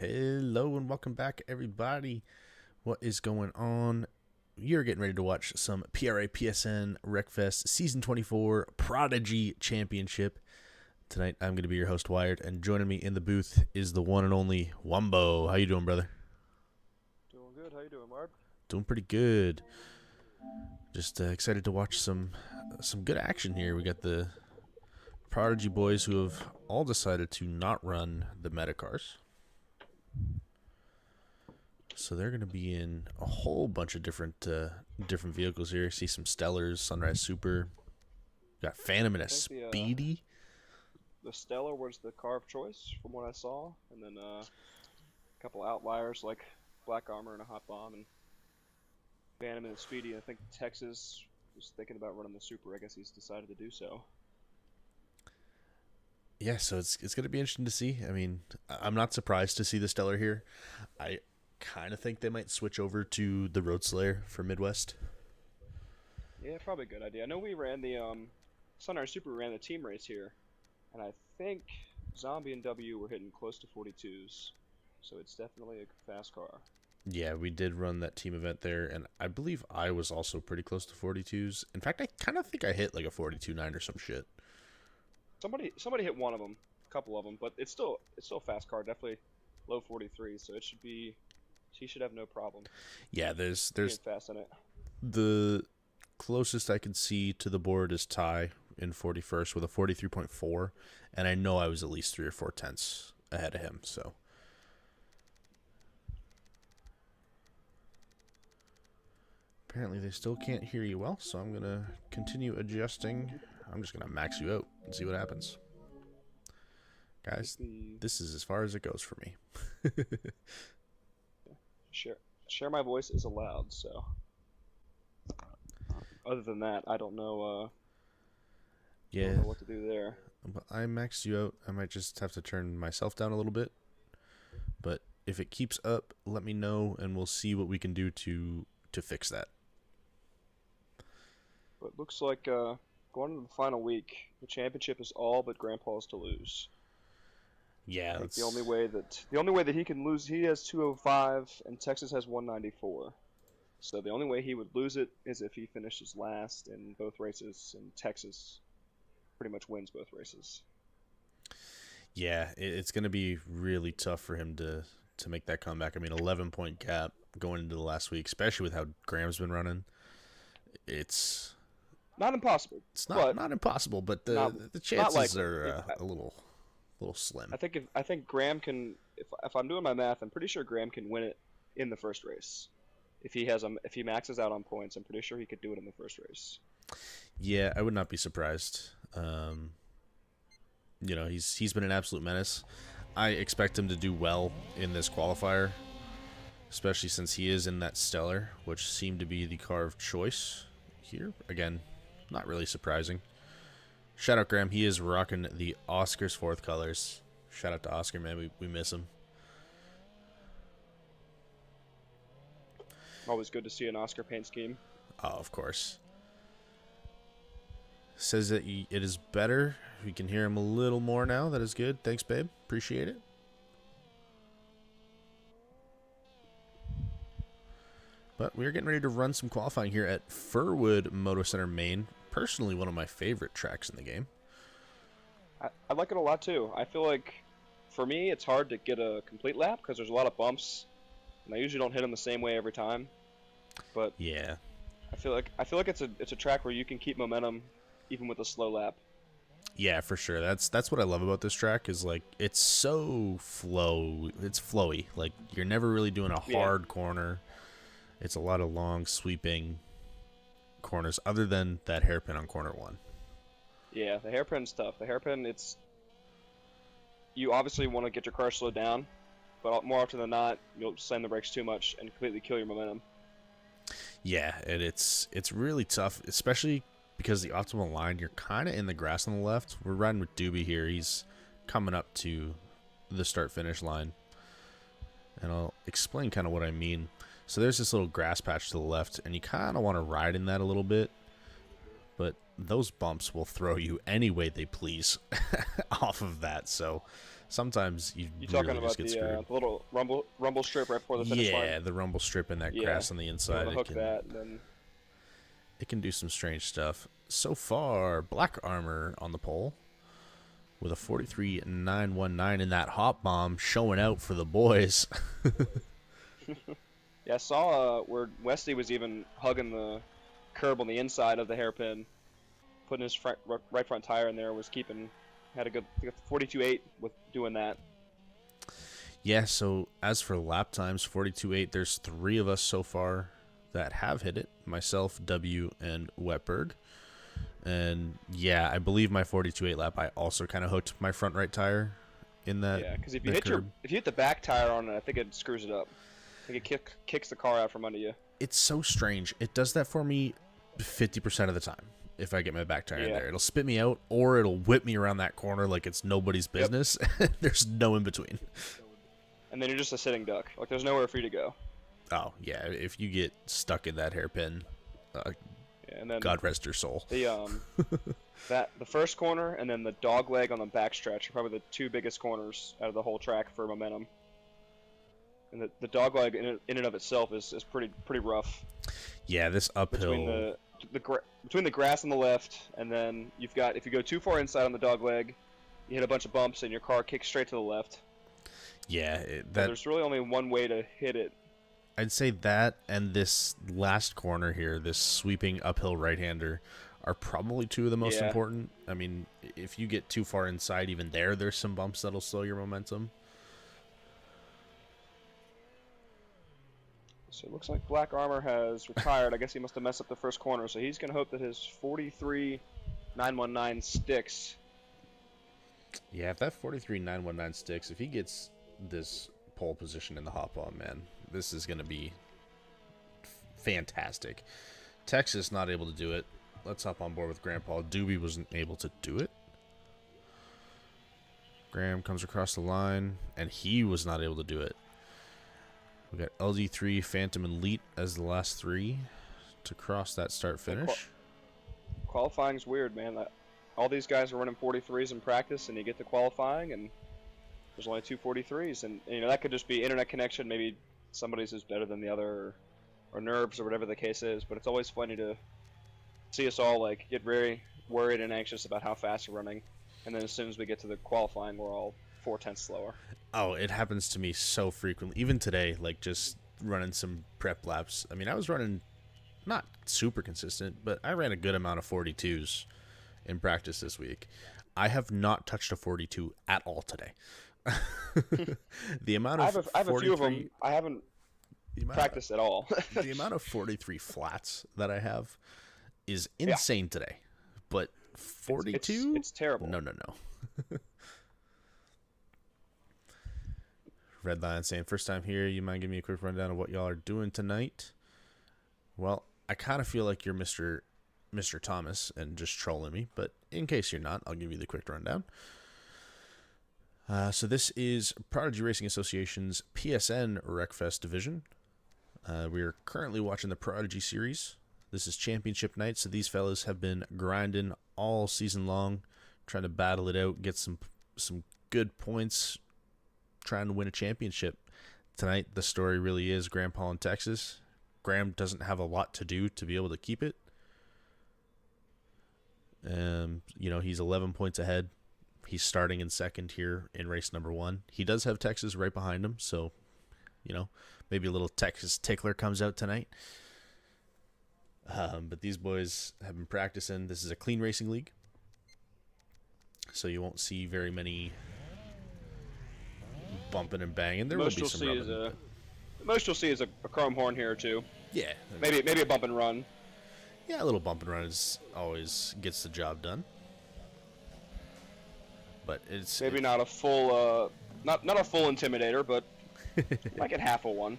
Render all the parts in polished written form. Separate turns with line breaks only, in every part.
Hello and welcome back, everybody. What is going on? You're getting ready to watch some PRA PSN Wreckfest Season 24 Prodigy Championship. Tonight, I'm going to be your host, Wired, and joining me in the booth is the one and only Wumbo. How you doing, brother?
Doing good. How you doing, Mark?
Doing pretty good. Just excited to watch some good action here. We got the Prodigy boys who have all decided to not run the meta cars. So they're going to be in a whole bunch of different vehicles here. See some Stellars, Sunrise Super. Got Phantom and a Speedy.
The Stellar was the car of choice from what I saw, and then a couple outliers like Black Armor and a Hot Bomb, and Phantom and a Speedy. I think Texas was thinking about running the Super. I guess he's decided to do so.
Yeah, so it's going to be interesting to see. I mean, I'm not surprised to see the Stellar here. I kind of think they might switch over to the Road Slayer for Midwest.
Yeah, probably a good idea. I know we ran the Sunrise Super ran the team race here, and I think Zombie and W were hitting close to 42s, so it's definitely a fast car.
Yeah, we did run that team event there, and I believe I was also pretty close to 42s. In fact, I kind of think I hit like a 42.9 or some shit.
Somebody hit one of them, a couple of them, but it's still a fast car, definitely low 43, so it should be. He should have no problem.
Yeah, there's
fast in it.
The closest I can see to the board is Ty in 41st with a 43.4, and I know I was at least 3 or 4 tenths ahead of him. So apparently they still can't hear you well, so I'm gonna continue adjusting. I'm just gonna max you out and see what happens. Guys, this is as far as it goes for me.
Share my voice is allowed, so other than that, I don't know.
Yeah,
I don't know what to do there.
But I maxed you out. I might just have to turn myself down a little bit. But if it keeps up, let me know, and we'll see what we can do to fix that.
But it looks like going into the final week, the championship is all but Grandpa's to lose.
Yeah,
that's the only way that he can lose. He has 205 and Texas has 194. So the only way he would lose it is if he finishes last in both races, and Texas pretty much wins both races.
Yeah, it's going to be really tough for him to make that comeback. I mean, 11-point gap going into the last week, especially with how Graham's been running. It's
not impossible.
It's not impossible, but the chances are a little slim.
I think Graham can. If I'm doing my math, I'm pretty sure Graham can win it in the first race. If he maxes out on points, I'm pretty sure he could do it in the first race.
Yeah, I would not be surprised. You know, he's been an absolute menace. I expect him to do well in this qualifier, especially since he is in that Stellar, which seemed to be the car of choice here. Again, not really surprising. Shout out Graham. He is rocking the Oscars 4th colors. Shout out to Oscar, man. We miss him.
Always good to see an Oscar paint scheme.
Oh, of course. Says that it is better. We can hear him a little more now. That is good. Thanks, babe. Appreciate it. But we're getting ready to run some qualifying here at Furwood Moto Center, Maine. Personally, one of my favorite tracks in the game.
I like it a lot too. I feel like for me it's hard to get a complete lap because there's a lot of bumps, and I usually don't hit them the same way every time. But
yeah,
I feel like it's a track where you can keep momentum even with a slow lap.
Yeah, for sure. That's what I love about this track is like it's so it's flowy. Like you're never really doing a hard corner. It's a lot of long sweeping corners other than that hairpin on corner 1.
Yeah, the hairpin's tough. The hairpin, you obviously want to get your car slowed down, but more often than not, you'll slam the brakes too much and completely kill your momentum.
Yeah, and it's really tough, especially because the optimal line, you're kind of in the grass on the left. We're riding with Doobie here. He's coming up to the start-finish line, and I'll explain kind of what I mean. So there's this little grass patch to the left, and you kind of want to ride in that a little bit. But those bumps will throw you any way they please off of that. So sometimes you
talking
really
about
just get screwed.
the little rumble strip right before the finish line?
Yeah, the rumble strip and that
Yeah.
grass on the
You
inside.
want to hook that, and then
It can do some strange stuff. So far, Black Armor on the pole with a 43.919 in that hot bomb, showing out for the boys.
yeah, I saw where Westy was even hugging the curb on the inside of the hairpin, putting his right front tire in there, had a good 42.8 with doing that.
Yeah, so as for lap times, 42.8, there's 3 of us so far that have hit it. Myself, W, and Wetberg. And yeah, I believe my 42.8 lap, I also kind of hooked my front right tire in that.
Yeah, because if
you
hit the back tire on it, I think it screws it up. I think it kicks the car out from under you.
It's so strange. It does that for me 50% of the time. If I get my back tire in there, it'll spit me out, or it'll whip me around that corner like it's nobody's business. Yep. There's no in between.
And then you're just a sitting duck. Like, there's nowhere for you to go.
Oh yeah, if you get stuck in that hairpin,
and then
God rest your soul.
The the first corner and then the dog leg on the backstretch are probably the 2 biggest corners out of the whole track for momentum. And the dog leg in and of itself is pretty rough.
Yeah, this uphill
between the grass on the left, and then you've got, if you go too far inside on the dog leg, you hit a bunch of bumps and your car kicks straight to the left.
Yeah,
there's really only one way to hit it.
I'd say that and this last corner here, this sweeping uphill right-hander, are probably 2 of the most important. I mean, if you get too far inside, even there's some bumps that'll slow your momentum.
So it looks like Black Armor has retired. I guess he must have messed up the first corner, so he's going to hope that his 43.919 sticks.
Yeah, if that 43.919 sticks, if he gets this pole position in the hot bomb, man, this is going to be fantastic. Texas not able to do it. Let's hop on board with Grandpa. Doobie wasn't able to do it. Graham comes across the line, and he was not able to do it. We got LD3, Phantom, and Elite as the last 3 to cross that start-finish.
Qualifying's weird, man. All these guys are running 43s in practice, and you get to qualifying, and there's only 2 43s. And that could just be internet connection. Maybe somebody's is better than the other, or nerves, or whatever the case is. But it's always funny to see us all get very worried and anxious about how fast we're running, and then as soon as we get to the qualifying, we're all 4/10 slower.
Oh, it happens to me so frequently. Even today, just running some prep laps. I mean, I was running not super consistent, but I ran a good amount of 42s in practice this week. I have not touched a 42 at all today. The amount of
I have a few of them. I haven't practiced at all.
The amount of 43 flats that I have is insane today. But 42?
It's terrible.
No. Red Lion saying, first time here, you mind giving me a quick rundown of what y'all are doing tonight? Well, I kind of feel like you're Mr. Thomas and just trolling me, but in case you're not, I'll give you the quick rundown. So this is Prodigy Racing Association's PSN Wreckfest division. We are currently watching the Prodigy series. This is championship night, so these fellas have been grinding all season long, trying to battle it out, get some good points, trying to win a championship. Tonight, the story really is Grandpa in Texas. Graham doesn't have a lot to do to be able to keep it. He's 11 points ahead. He's starting in second here in race number 1. He does have Texas right behind him, so, maybe a little Texas tickler comes out tonight. But these boys have been practicing. This is a clean racing league, so you won't see very many bumping and banging. There will be some rubbing.
The most you'll see is a chrome horn here or 2.
Yeah.
Maybe a bump and run.
Yeah, a little bump and run always gets the job done. But it's
maybe not a full not a full intimidator, but like at half of one.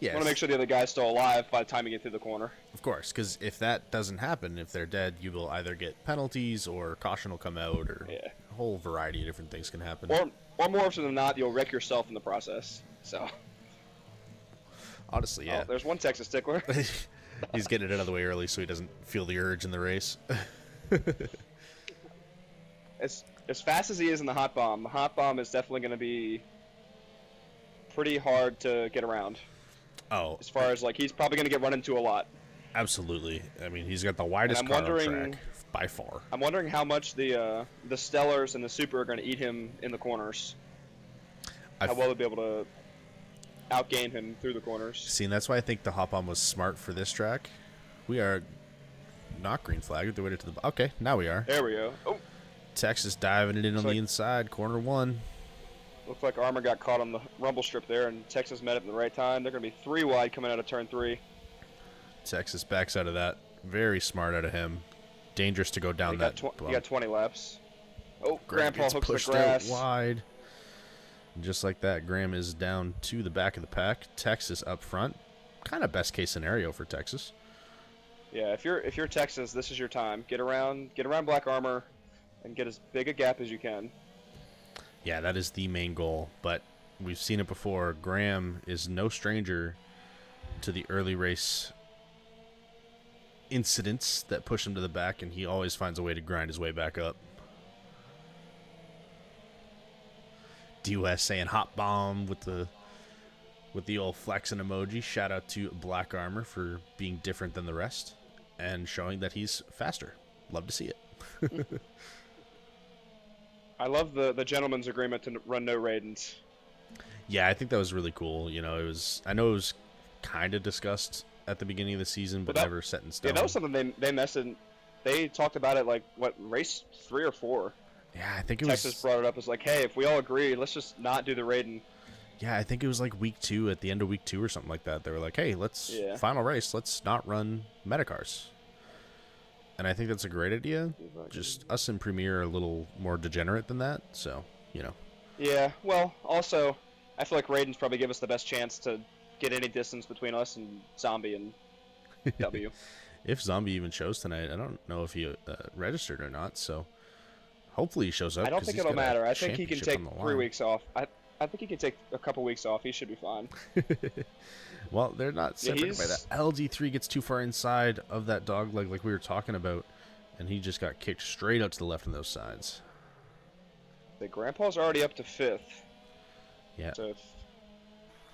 Yeah.
Want to make sure the other guy's still alive by the time you get through the corner.
Of course, because if that doesn't happen, if they're dead, you will either get penalties or caution will come out, or a whole variety of different things can happen.
Or more often than not, you'll wreck yourself in the process. So.
Honestly, yeah.
Oh, there's one Texas tickler.
He's getting it out of the way early so he doesn't feel the urge in the race.
As fast as he is in the hot bomb is definitely going to be pretty hard to get around.
Oh,
As far as like he's probably going to get run into a lot.
absolutely. I mean, he's got the widest car on track by far.
I'm wondering how much the Stellars and the Super are going to eat him in the corners. How well they'll be able to outgain him through the corners.
See, and that's why I think the hop bomb was smart for this track. We are not green flag. The way to the okay, now we are.
There we go. Oh,
Texas diving it in on the inside, corner one.
Looks like Armour got caught on the rumble strip there, and Texas met it at the right time. They're going to be 3 wide coming out of turn 3.
Texas backs out of that. Very smart out of him. Dangerous to go down that.
He got 20 laps. Oh, Grandpa
gets
hooks the
pushed
grass.
out wide. And just like that, Graham is down to the back of the pack. Texas up front. Kind of best case scenario for Texas.
Yeah, if you're Texas, this is your time. Get around Black Armour, and get as big a gap as you can.
Yeah, that is the main goal. But we've seen it before. Graham is no stranger to the early race incidents that push him to the back, and he always finds a way to grind his way back up. DUS saying hot bomb with the old flexing emoji. Shout out to Black Armour for being different than the rest and showing that he's faster. Love to see it.
I love the gentleman's agreement to run no Raidens.
Yeah, I think that was really cool. You know, I know it was kind of discussed at the beginning of the season, but never set in stone.
Yeah, that was something they mentioned. They talked about it like race 3 or 4.
Yeah, I think
Texas brought it up as like, hey, if we all agree, let's just not do the Raiden.
Yeah, I think it was like week 2, at the end of week 2 or something like that. They were like, hey, final race, let's not run Metacars. And I think that's a great idea. Just us in Premier are a little more degenerate than that, so, you know.
Yeah, well, also, I feel like Raiden's probably give us the best chance to get any distance between us and Zombie and W.
If Zombie even shows tonight, I don't know if he registered or not, so hopefully he shows up.
I don't think it'll matter. I think he can take 3 weeks off. I think he can take a couple weeks off. He should be fine.
Well, they're not separated by that. LD3 gets too far inside of that dog leg like we were talking about, and he just got kicked straight out to the left on those sides.
The Grandpa's already up to 5th.
Yeah.
So if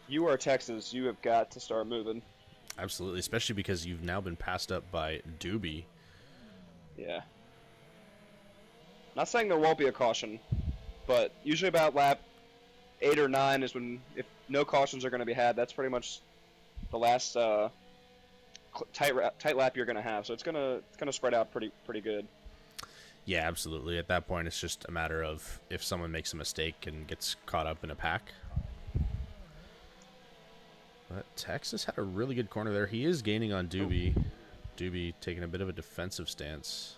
you are Texas, you have got to start moving.
Absolutely, especially because you've now been passed up by Doobie.
Yeah. Not saying there won't be a caution, but usually about lap 8 or 9 is when, if no cautions are going to be had, that's pretty much the last tight lap you're going to have. So it's going to spread out pretty good.
Yeah, absolutely. At that point, it's just a matter of if someone makes a mistake and gets caught up in a pack. But Texas had a really good corner there. He is gaining on Doobie. Doobie taking a bit of a defensive stance.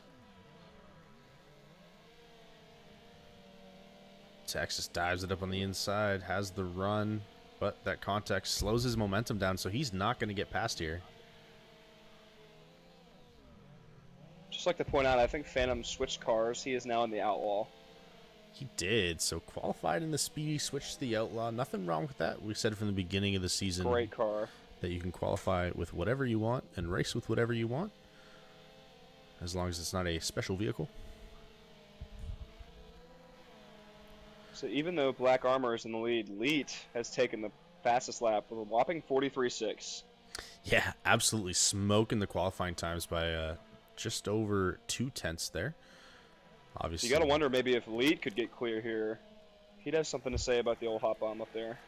Texas dives it up on the inside, has the run, but that contact slows his momentum down, so he's not going to get past here.
Just like to point out, I think Phantom switched cars. He is now in the Outlaw.
He did. So qualified in the Speedy, switched to the Outlaw. Nothing wrong with that. We said from the beginning of the season.
Great car.
That you can qualify with whatever you want and race with whatever you want, as long as it's not a special vehicle.
So even though Black Armour is in the lead, Leet has taken the fastest lap with a whopping 43.6.
Yeah, absolutely smoking the qualifying times by just over 2/10 there. Obviously,
you got to wonder maybe if Leet could get clear here. He'd have something to say about the old hot bomb up there.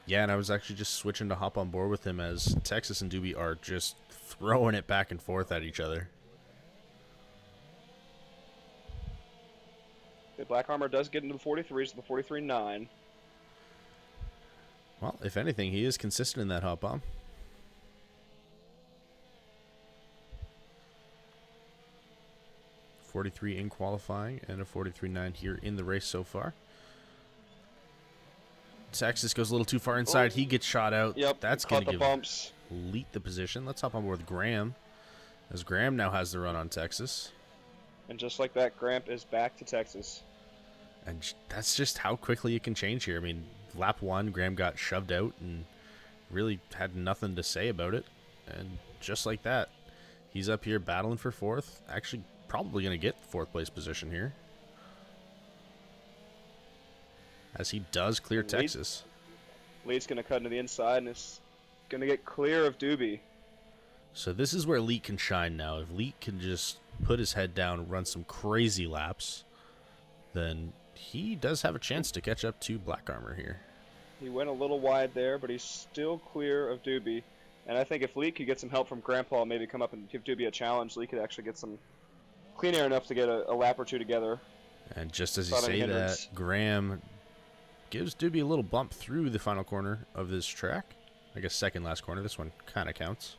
Yeah, and I was actually just switching to hop on board with him as Texas and Doobie are just throwing it back and forth at each other.
The Black Armour does get into the 43s, the 43.9.
Well, if anything, he is consistent in that hot bomb. .43 in qualifying and a 43.9 here in the race so far. Texas goes a little too far inside. He gets shot out.
Yep,
that's going to give
bumps.
Leet the position. Let's hop on board with Graham, as Graham now has the run on Texas.
And just like that, Gramp is back to Texas.
And that's just how quickly it can change here. I mean, lap 1, Graham got shoved out and really had nothing to say about it. And just like that, he's up here battling for fourth. Actually, probably going to get fourth place position here, as he does clear Texas.
Lead's going to cut into the inside and is going to get clear of Doobie.
So this is where Leet can shine now. If Leet can just put his head down and run some crazy laps, then he does have a chance to catch up to Black Armor here.
He went a little wide there, but he's still clear of Doobie. And I think if Leet could get some help from Grandpa, maybe come up and give Doobie a challenge, Leet could actually get some clean air enough to get a lap or two together.
And just as you say that, Graham gives Doobie a little bump through the final corner of this track. I guess second last corner. This one kind of counts.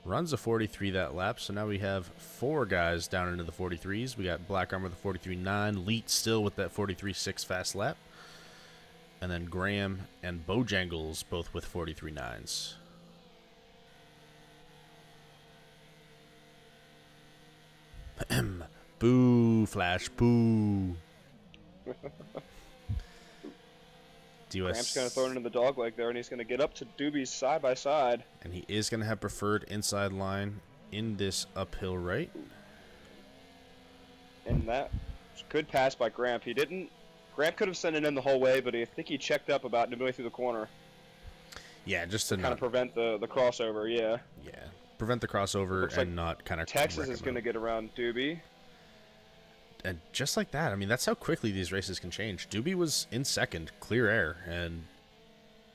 Runs a 43 that lap, so now we have 4 guys down into the 43s. We got Black Armor, the 43.9, Leet still with that 43.6 fast lap, and then Graham and Bojangles both with 43.9s. Boo, Flash, boo.
Graham's going to throw it into the dog leg there, and he's going to get up to Doobie's side by side.
And he is going to have preferred inside line in this uphill right.
And that good pass by Graham. He didn't. Graham could have sent it in the whole way, but I think he checked up about midway through the corner.
Yeah, just to
kind of prevent the crossover. Yeah.
Yeah, prevent the crossover and like not kind of.
Texas is going to get around Doobie.
And just like that, I mean, that's how quickly these races can change. Doobie was in second, clear air, and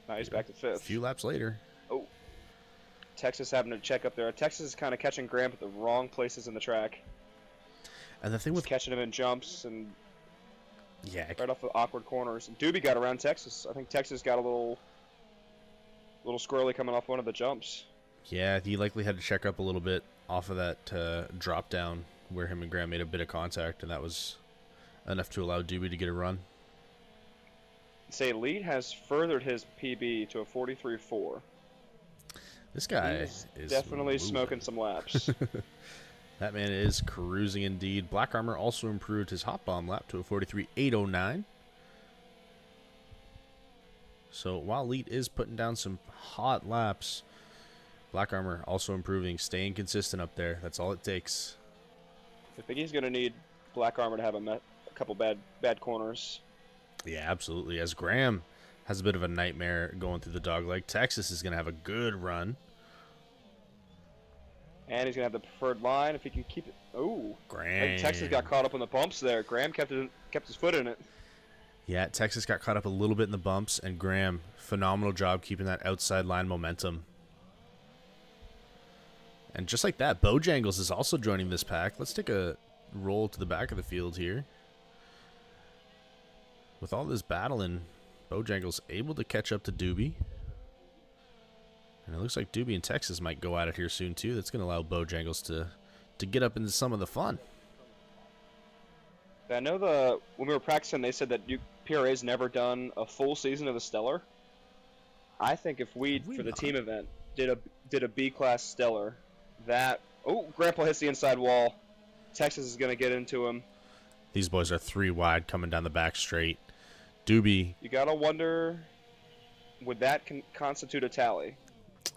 now he's back to fifth.
A few laps later.
Oh, Texas having to check up there. Texas is kind of catching Graham at the wrong places in the track.
And the thing with
catching him in jumps and right off the awkward corners. And Doobie got around Texas. I think Texas got a little squirrely coming off one of the jumps.
Yeah, he likely had to check up a little bit off of that drop down, where him and Graham made a bit of contact, and that was enough to allow Doobie to get a run.
Say Leet has furthered his PB to a 43.4.
This guy is
definitely
moving.
Smoking some laps.
That man is cruising indeed. Black Armor also improved his hot bomb lap to a 43.809. So while Leet is putting down some hot laps, Black Armor also improving, staying consistent up there. That's all it takes.
I think he's going to need Black Armor to have a couple bad corners.
Yeah, absolutely. As Graham has a bit of a nightmare going through the dogleg, Texas is going to have a good run.
And he's going to have the preferred line if he can keep it. Oh,
Graham.
Texas got caught up in the bumps there. Graham kept his foot in it.
Yeah, Texas got caught up a little bit in the bumps, and Graham, phenomenal job keeping that outside line momentum. And just like that, Bojangles is also joining this pack. Let's take a roll to the back of the field here. With all this battling, Bojangles able to catch up to Doobie. And it looks like Doobie and Texas might go at it here soon, too. That's going to allow Bojangles to get up into some of the fun.
I know when we were practicing, they said that PRA's never done a full season of the Stellar. I think if we for the team event, did a B-class Stellar, Grandpa hits the inside wall. Texas is going to get into him.
These boys are 3 wide coming down the back straight. Doobie.
You got to wonder, would that constitute a tally?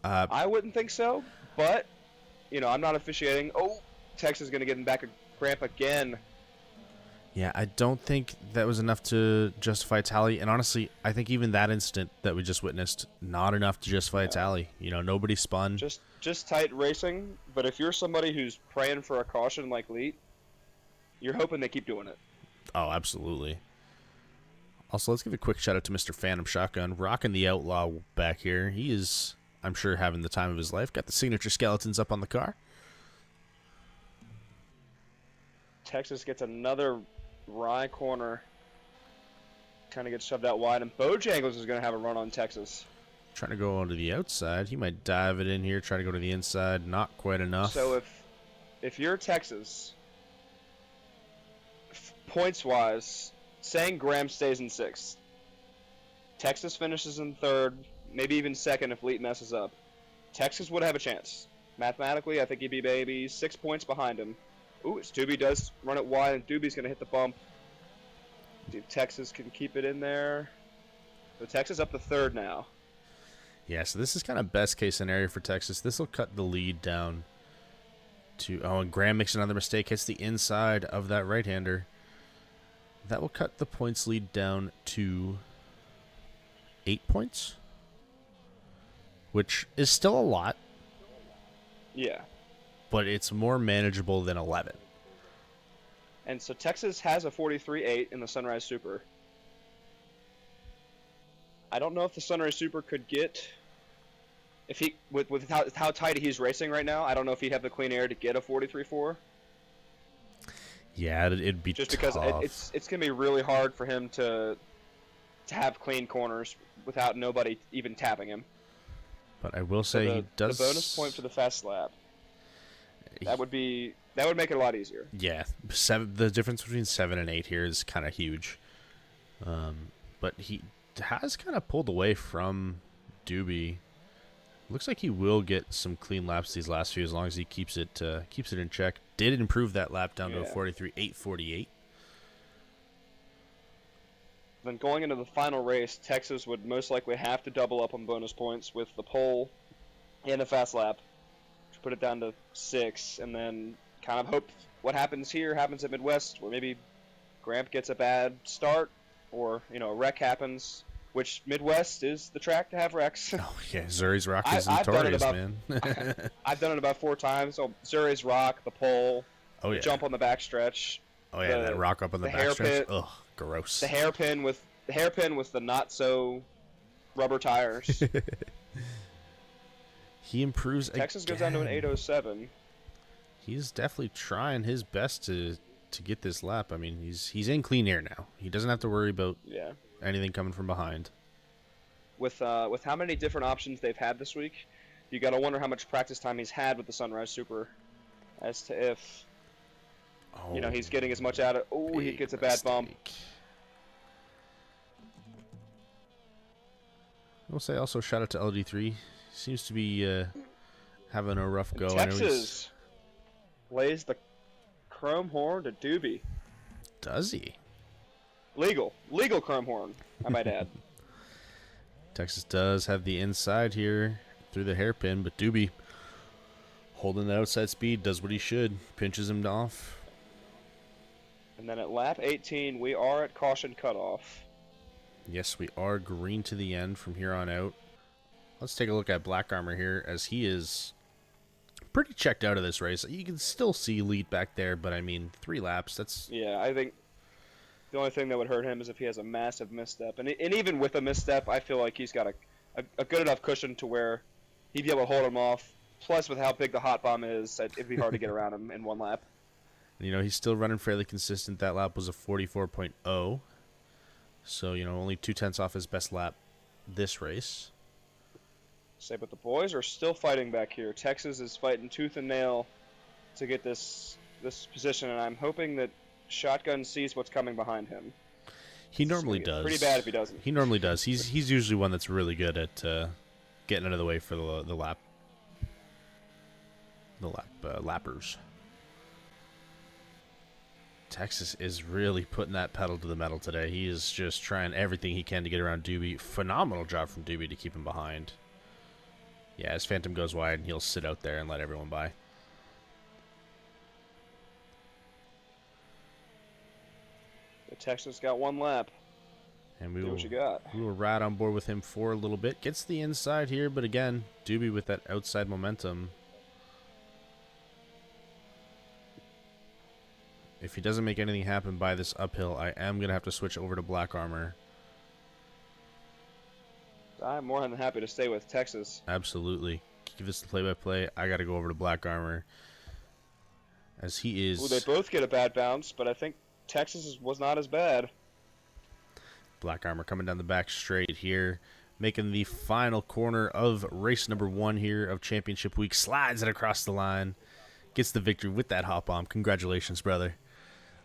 I wouldn't think so, but, I'm not officiating. Oh, Texas is going to get him back a cramp again.
Yeah, I don't think that was enough to justify a tally. And honestly, I think even that incident that we just witnessed, not enough to justify a tally. Nobody spun.
Just tight racing, but if you're somebody who's praying for a caution like Leet, you're hoping they keep doing it.
Oh, absolutely. Also, let's give a quick shout out to Mr. Phantom Shotgun, rocking the Outlaw back here. He is, I'm sure, having the time of his life. Got the signature skeletons up on the car.
Texas gets another Rye corner. Kind of gets shoved out wide, and Bojangles is going to have a run on Texas.
Trying to go onto the outside. He might dive it in here, try to go to the inside. Not quite enough.
So if you're Texas, points-wise, saying Graham stays in 6th, Texas finishes in 3rd, maybe even 2nd if Leet messes up. Texas would have a chance. Mathematically, I think he'd be maybe 6 points behind him. Ooh, Doobie does run it wide, and Doobie's going to hit the bump. See if Texas can keep it in there. So Texas up to 3rd now.
Yeah, so this is kind of best case scenario for Texas. This will cut the lead down to... Oh, and Graham makes another mistake. Hits the inside of that right-hander. That will cut the points lead down to 8 points, which is still a lot.
Yeah.
But it's more manageable than 11.
And so Texas has a 43.8 in the Sunrise Super. I don't know if the Sunrise Super could get... If he with how tight he's racing right now, I don't know if he'd have the clean air to get a 43.4.
Yeah, it'd be
just
tough.
Because it's gonna be really hard for him to have clean corners without nobody even tapping him.
But I will say he does
the bonus point for the fast lap. That would make it a lot easier.
Yeah, the difference between 7 and 8 here is kind of huge. But he has kind of pulled away from Doobie. Looks like he will get some clean laps these last few as long as he keeps it in check. Did improve that lap down to a 43.848.
Then going into the final race, Texas would most likely have to double up on bonus points with the pole and the fast lap to put it down to 6, and then kind of hope what happens here happens at Midwest, where maybe Gramp gets a bad start, or a wreck happens. Which Midwest is the track to have wrecks.
Oh yeah, Zuri's Rock is notorious, man.
I've done it about 4 times. So Zuri's Rock, the pole, the jump on the backstretch.
Oh yeah, that rock up on the backstretch. Ugh, gross.
The hairpin with the not so rubber tires.
He improves.
Texas
again.
Goes down to an 8:07.
He's definitely trying his best to get this lap. I mean, he's in clean air now. He doesn't have to worry about anything coming from behind.
With how many different options they've had this week, you got to wonder how much practice time he's had with the Sunrise Super, as to if he's getting as much out of. Oh, he gets a bad bump.
I'll say also shout out to LG3. Seems to be having a rough go.
Texas lays the chrome horn to Doobie.
Does he?
Legal chrome horn, I might add.
Texas does have the inside here through the hairpin, but Doobie holding the outside speed, does what he should, pinches him off.
And then at lap 18, we are at caution cutoff.
Yes, we are green to the end from here on out. Let's take a look at Black Armor here, as he is pretty checked out of this race. You can still see lead back there, but I mean, 3 laps, that's...
Yeah, I think the only thing that would hurt him is if he has a massive misstep. And even with a misstep, I feel like he's got a good enough cushion to where he'd be able to hold him off. Plus, with how big the hot bomb is, it'd be hard to get around him in 1 lap.
He's still running fairly consistent. That lap was a 44.0. So, only 0.2 off his best lap this race.
But the boys are still fighting back here. Texas is fighting tooth and nail to get this position, and I'm hoping that Shotgun sees what's coming behind him.
He normally does.
Pretty bad if he doesn't.
He normally does. He's usually one that's really good at getting out of the way for the lappers. Texas is really putting that pedal to the metal today. He is just trying everything he can to get around Doobie. Phenomenal job from Doobie to keep him behind. Yeah, as Phantom goes wide, he'll sit out there and let everyone by.
Texas got 1 lap.
And we
will
ride on board with him for a little bit. Gets the inside here, but again, Doobie with that outside momentum. If he doesn't make anything happen by this uphill, I am going to have to switch over to Black Armor.
I'm more than happy to stay with Texas.
Absolutely. Give us the play-by-play. I got to go over to Black Armor. As he is...
Well, they both get a bad bounce, but I think Texas was not as bad.
Black Armor coming down the back straight here, making the final corner of race number 1 here of Championship Week. Slides it across the line, gets the victory with that hot bomb. Congratulations, brother.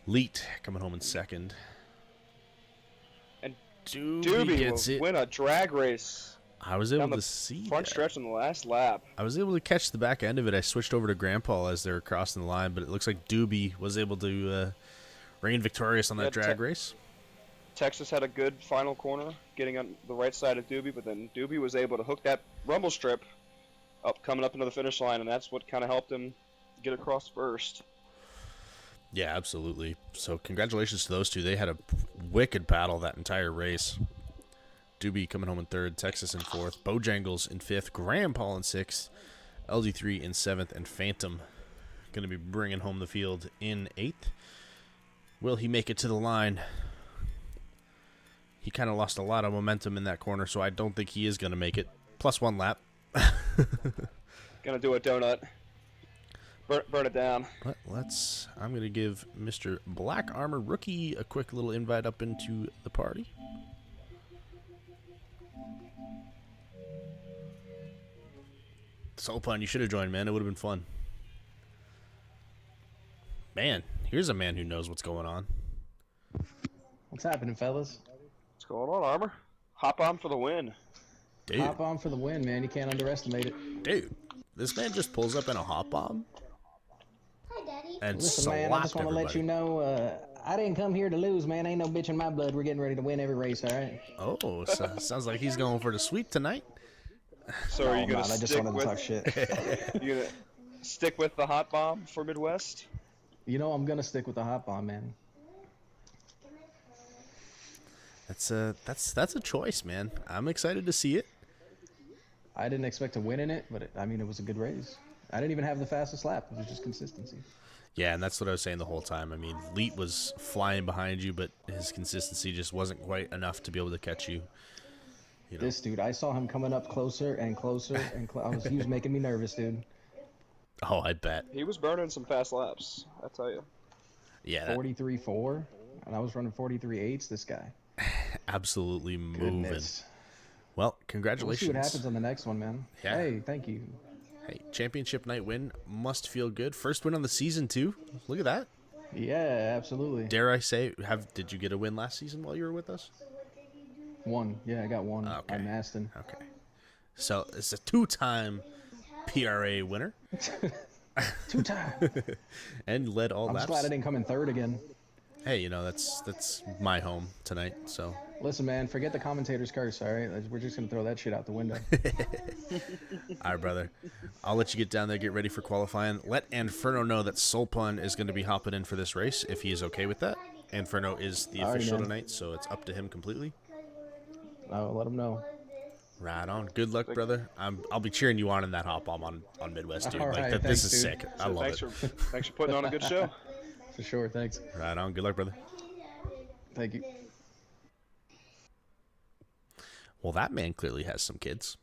Leet coming home in second.
And
Doobie gets
will win a drag race.
I was able to see
front stretch on the last lap.
I was able to catch the back end of it. I switched over to Grandpa as they were crossing the line, but it looks like Doobie was able to reign victorious on that drag race.
Texas had a good final corner, getting on the right side of Doobie, but then Doobie was able to hook that rumble strip coming up into the finish line, and that's what kind of helped him get across first.
Yeah, absolutely. So congratulations to those two. They had a wicked battle that entire race. Doobie coming home in third, Texas in fourth, Bojangles in fifth, Graham Paul in sixth, LD3 in seventh, and Phantom going to be bringing home the field in eighth. Will he make it to the line? He kind of lost a lot of momentum in that corner, so I don't think he is going to make it. Plus one lap.
Gonna do a donut. Burn it down.
But I'm going to give Mr. Black Armor Rookie a quick little invite up into the party. Soul Pun, you should have joined, man. It would have been fun. Man, here's a man who knows what's going on.
What's happening, fellas?
What's going on, Armor? Hop on for the win.
Dude.
Hop on for the win, man. You can't underestimate it.
Dude, this man just pulls up in a hop bomb.
Hi, Daddy.
And
Listen, man, I just want to let you know, I didn't come here to lose, man. Ain't no bitch in my blood. We're getting ready to win every race, all right?
Oh, so, sounds like he's going for the sweep tonight.
So are you gonna
I just
stick
wanted to talk shit.
you gonna stick with the hot bomb for Midwest?
You know, I'm gonna stick with the hot bomb, man.
That's a choice, man. I'm excited to see it.
I didn't expect to win in it, but it was a good race. I didn't even have the fastest lap. It was just consistency.
Yeah, and that's what I was saying the whole time. I mean, Leet was flying behind you, but his consistency just wasn't quite enough to be able to catch you. You know.
This dude, I saw him coming up closer and closer, and he was making me nervous, dude.
Oh, I bet.
He was burning some fast laps, I tell you.
Yeah.
43.4, and I was running 43.8s. This guy.
Absolutely moving.
Goodness.
Well, congratulations.
We'll see what happens on the next one, man.
Yeah.
Hey, thank you.
Hey, championship night win must feel good. First win on the season too. Look at that.
Yeah, absolutely.
Dare I say, did you get a win last season while you were with us?
One. Yeah, I got one.
Okay.
On Aston.
Okay. So it's a two-time PRA winner.
Two-time.
And led all
I'm
laps.
just glad I didn't come in third again.
Hey, you know, that's my home tonight, so.
Listen, man, forget the commentator's curse, all right? We're just going to throw that shit out the window.
All right, brother. I'll let you get down there, get ready for qualifying. Let Inferno know that Soul Pun is going to be hopping in for this race, if he is okay with that. Inferno is the official tonight, so it's up to him completely.
I'll let him know.
Right on. Good luck, brother. I'll be cheering you on in that hop on Midwest, dude.
All
like
right,
this
thanks,
is
dude.
sick. I love it.
Thanks for putting on a good show.
For sure, thanks.
Right on. Good luck, brother.
Thank you.
Well, that man clearly has some kids.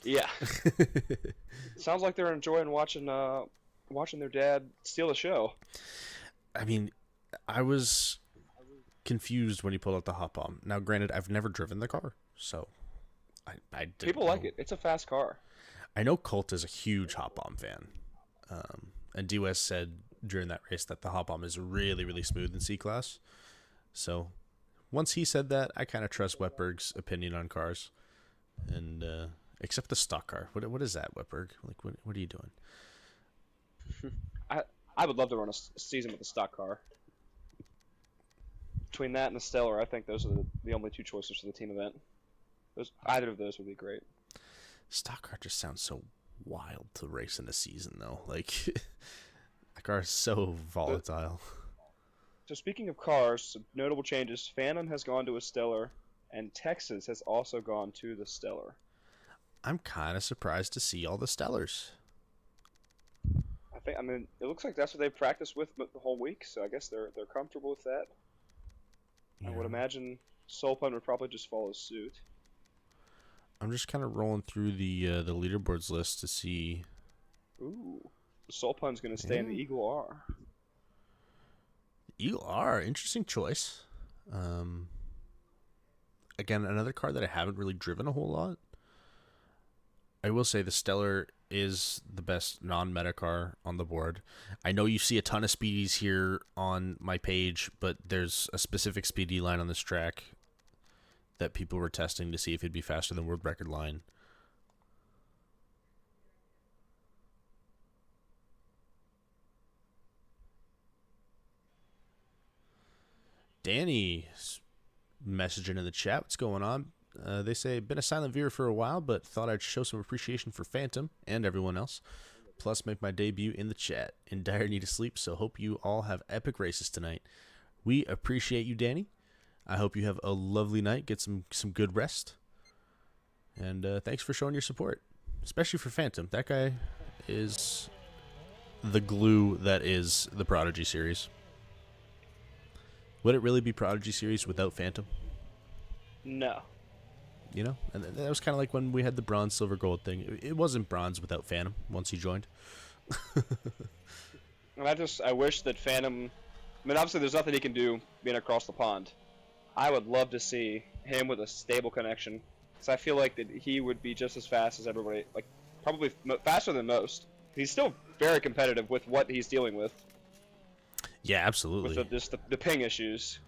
Yeah. Sounds like they're enjoying watching their dad steal the show.
I mean, I was confused when he pulled out the hop bomb. Now, granted, I've never driven the car, so I didn't
People like it. It's a fast car.
I know Colt is a huge hop bomb fan, and D-West said during that race that the hop bomb is really, really smooth in C-Class. So once he said that, I kind of trust Wetberg's opinion on cars, and except the stock car. What is that, Wetberg? Like, what are you doing?
I would love to run a season with a stock car. Between that and the Stellar, I think those are the only two choices for the team event. Either of those would be great.
Stock car just sounds so wild to race in a season, though. Like, that car is so volatile.
So speaking of cars, some notable changes. Phantom has gone to a Stellar, and Texas has also gone to the Stellar.
I'm kind of surprised to see all the Stellars.
I mean, it looks like that's what they've practiced with the whole week, so I guess they're comfortable with that. Yeah. I would imagine Soul Pun would probably just follow suit.
I'm just kind of rolling through the leaderboards list to see.
Ooh, Soul Pun's going to stay in the Eagle R.
Eagle R, interesting choice. Again, another car that I haven't really driven a whole lot. I will say the Stellar is the best non-meta car on the board. I know you see a ton of speedies here on my page, but there's a specific speedy line on this track that people were testing to see if it'd be faster than world record line. Danny messaging in the chat. What's going on? They say, been a silent viewer for a while, but thought I'd show some appreciation for Phantom and everyone else. Plus, make my debut in the chat. In dire need of sleep, so hope you all have epic races tonight. We appreciate you, Danny. I hope you have a lovely night. Get some good rest. And thanks for showing your support, especially for Phantom. That guy is the glue that is the Prodigy series. Would it really be Prodigy series without Phantom?
No.
You know, and that was kind of like when we had the bronze, silver, gold thing. It wasn't bronze without Phantom once he joined.
And I wish that Phantom. I mean, obviously, there's nothing he can do being across the pond. I would love to see him with a stable connection, because I feel like that he would be just as fast as everybody, like probably faster than most. He's still very competitive with what he's dealing with.
Yeah, absolutely.
With just the ping issues.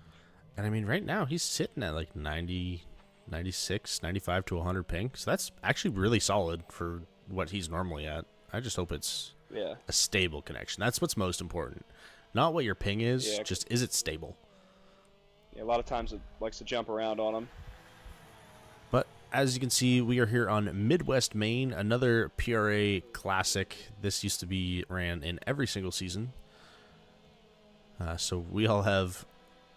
And I mean, right now he's sitting at like 90, 96, 95 to 100 ping. So that's actually really solid for what he's normally at. I just hope it's a stable connection. That's what's most important. Not what your ping is, just is it stable?
Yeah, a lot of times it likes to jump around on him.
But as you can see, we are here on Midwest Maine, another PRA classic. This used to be ran in every single season. So we all have,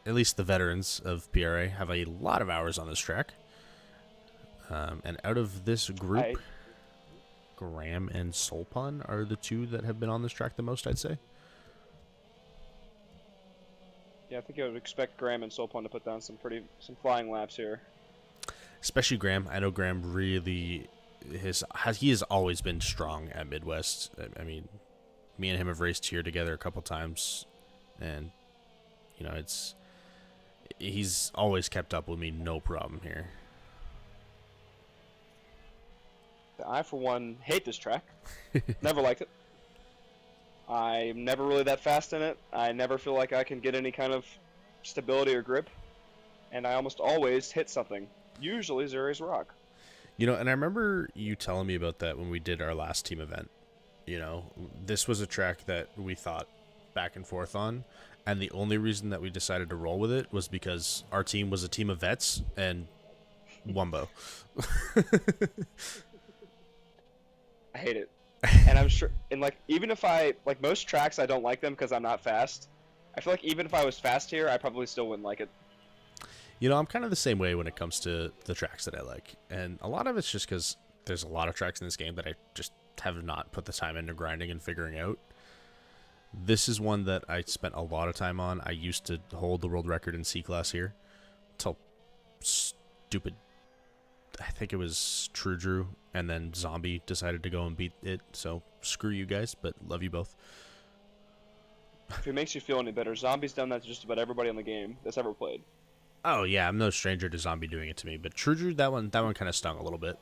at least the veterans of PRA, have a lot of hours on this track. And out of this group, Graham and Solpon are the two that have been on this track the most, I'd say.
Yeah, I think I would expect Graham and Solpon to put down some flying laps here.
Especially Graham. I know Graham really he has always been strong at Midwest. I mean, me and him have raced here together a couple times, and you know, he's always kept up with me, no problem here.
I, for one, hate this track. Never liked it. I'm never really that fast in it. I never feel like I can get any kind of stability or grip. And I almost always hit something. Usually Zuri's Rock.
You know, and I remember you telling me about that when we did our last team event. You know, this was a track that we thought back and forth on. And the only reason that we decided to roll with it was because our team was a team of vets and Wumbo.
I hate it. And I'm sure, and like, even if like most tracks, I don't like them because I'm not fast. I feel like even if I was fast here, I probably still wouldn't like it.
You know, I'm kind of the same way when it comes to the tracks that I like. And a lot of it's just because there's a lot of tracks in this game that I just have not put the time into grinding and figuring out. This is one that I spent a lot of time on. I used to hold the world record in C-Class here until stupid, I think it was True Drew, and then Zombie decided to go and beat it. So screw you guys, but love you both.
If it makes you feel any better, Zombie's done that to just about everybody in the game that's ever played.
Oh yeah, I'm no stranger to Zombie doing it to me, but True Drew, that one kind of stung a little bit.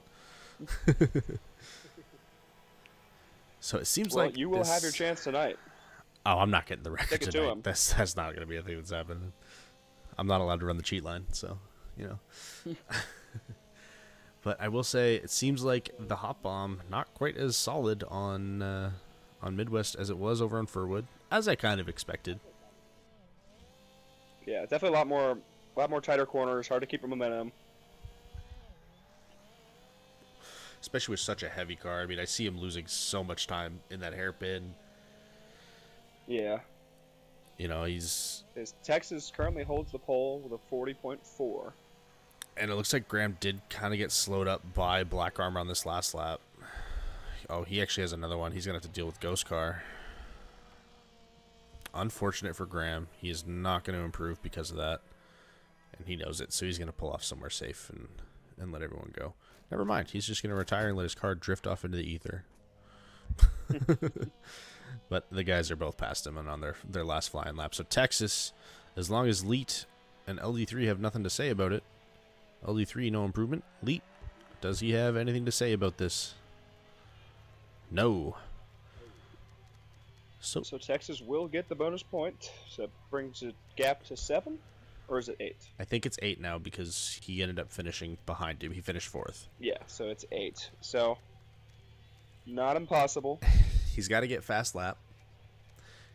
So it seems like
you will have your chance tonight.
Oh, I'm not getting the record
Stick it
tonight.
to him.
That's not going to be a thing that's happening. I'm not allowed to run the cheat line, so you know. But I will say, it seems like the hot bomb not quite as solid on Midwest as it was over on Furwood, as I kind of expected.
Yeah, definitely a lot more tighter corners, hard to keep your momentum.
Especially with such a heavy car. I mean, I see him losing so much time in that hairpin.
Yeah.
You know,
Texas currently holds the pole with a 40.4.
And it looks like Graham did kind of get slowed up by Black Armor on this last lap. Oh, he actually has another one. He's going to have to deal with Ghost Car. Unfortunate for Graham. He is not going to improve because of that. And he knows it, so he's going to pull off somewhere safe and let everyone go. Never mind. He's just going to retire and let his car drift off into the ether. But the guys are both past him and on their last flying lap. So Texas, as long as Leet and LD3 have nothing to say about it, LD3, no improvement. Leet, does he have anything to say about this? No. So
Texas will get the bonus point. So it brings the gap to 7, or is it 8?
I think it's 8 now because he ended up finishing behind him. He finished 4th.
Yeah, so it's 8. So not impossible.
He's got to get fast lap.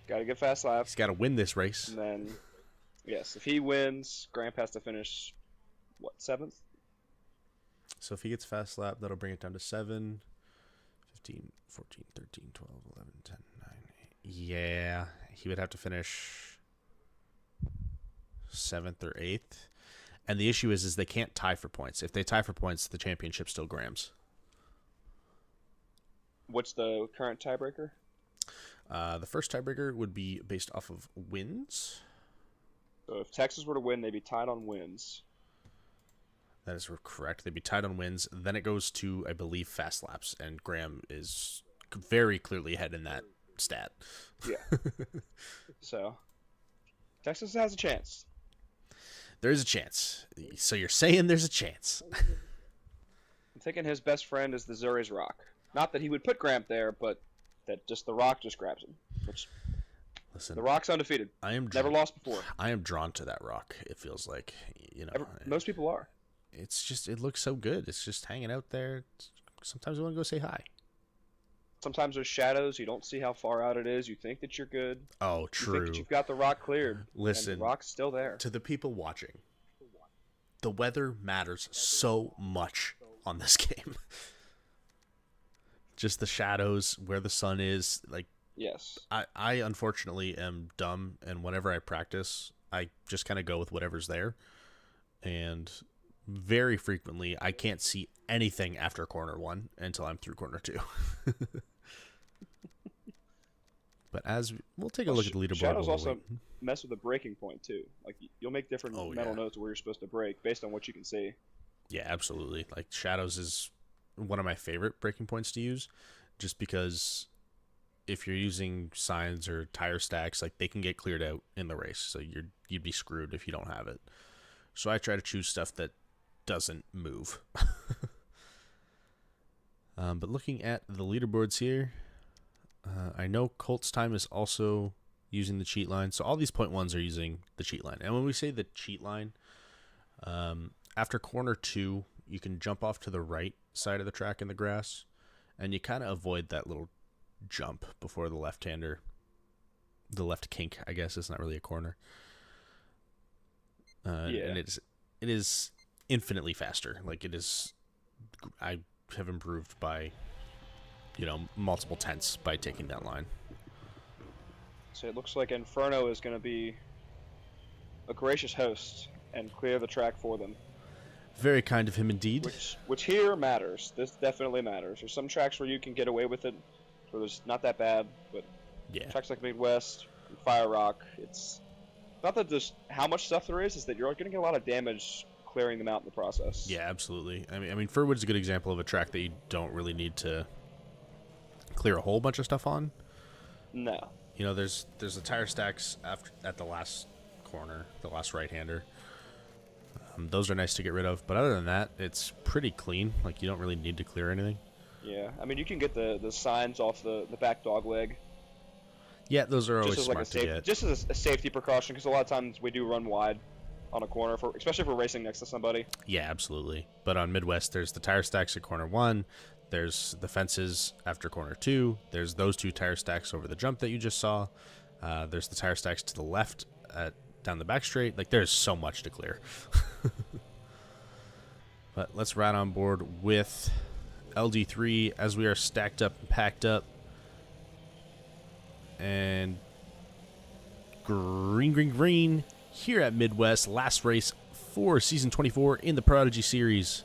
Got to get fast lap.
He's got to win this race.
And then, yes, if he wins, Graham has to finish, what, 7th?
So if he gets fast lap, that'll bring it down to 7, 15, 14, 13, 12, 11, 10, 9, 8. Yeah, he would have to finish 7th or 8th. And the issue is they can't tie for points. If they tie for points, the championship still Graham's.
What's the current tiebreaker?
The first tiebreaker would be based off of wins.
So if Texas were to win, they'd be tied on wins.
That is correct. They'd be tied on wins. Then it goes to, I believe, fast laps, and Graham is very clearly ahead in that stat.
Yeah. So Texas has a chance.
There's a chance. So you're saying there's a chance.
I'm thinking his best friend is the Zuri's Rock. Not that he would put Graham there, but that just the Rock just grabs him. Which,
listen,
the Rock's undefeated. Never lost before.
I am drawn to that Rock. It feels like,
Most people are.
It's just, it looks so good. It's just hanging out there. Sometimes I want to go say hi.
Sometimes there's shadows. You don't see how far out it is. You think that you're good.
Oh, true.
You think that you've got the Rock cleared.
Listen,
and the Rock's still there.
To the people watching, the weather matters so much on this game. Just the shadows, where the sun is. Like,
yes.
I unfortunately am dumb, and whenever I practice, I just kind of go with whatever's there. And very frequently, I can't see anything after corner 1 until I'm through corner 2. But we'll take a look at the leaderboard.
Shadows also mess with the breaking point too. Like you'll make different mental notes where you're supposed to break based on what you can see.
Yeah, absolutely. Like shadows is one of my favorite breaking points to use, just because if you're using signs or tire stacks, like they can get cleared out in the race, so you'd be screwed if you don't have it. So I try to choose stuff that doesn't move. But looking at the leaderboards here, I know Colt's time is also using the cheat line. So all these point ones are using the cheat line. And when we say the cheat line, after corner 2, you can jump off to the right side of the track in the grass, and you kind of avoid that little jump before the left-hander. The left kink, I guess, is not really a corner. And it is infinitely faster. Like it is, I have improved by, multiple tenths by taking that line.
So it looks like Inferno is going to be a gracious host and clear the track for them.
Very kind of him indeed.
Which here matters. This definitely matters. There's some tracks where you can get away with it, where it's not that bad, but tracks like Midwest, and Fire Rock, it's not that there's how much stuff there is that you're going to get a lot of damage clearing them out in the process.
Yeah, absolutely. I mean, Furwood's a good example of a track that you don't really need to clear a whole bunch of stuff on.
No.
There's the tire stacks at the last corner, the last right-hander. Those are nice to get rid of, but other than that, it's pretty clean. Like, you don't really need to clear anything.
Yeah, I mean, you can get the signs off the back dog leg.
Yeah, those are always smart to get.
Just as a safety precaution, because a lot of times we do run wide on a corner, especially if we're racing next to somebody.
Yeah, absolutely. But on Midwest, there's the tire stacks at corner 1. There's the fences after corner 2. There's those 2 tire stacks over the jump that you just saw. There's the tire stacks to the left down the back straight. Like, there's so much to clear. But let's ride on board with LD3 as we are stacked up and packed up. And green here at Midwest. Last race for season 24 in the Prodigy series.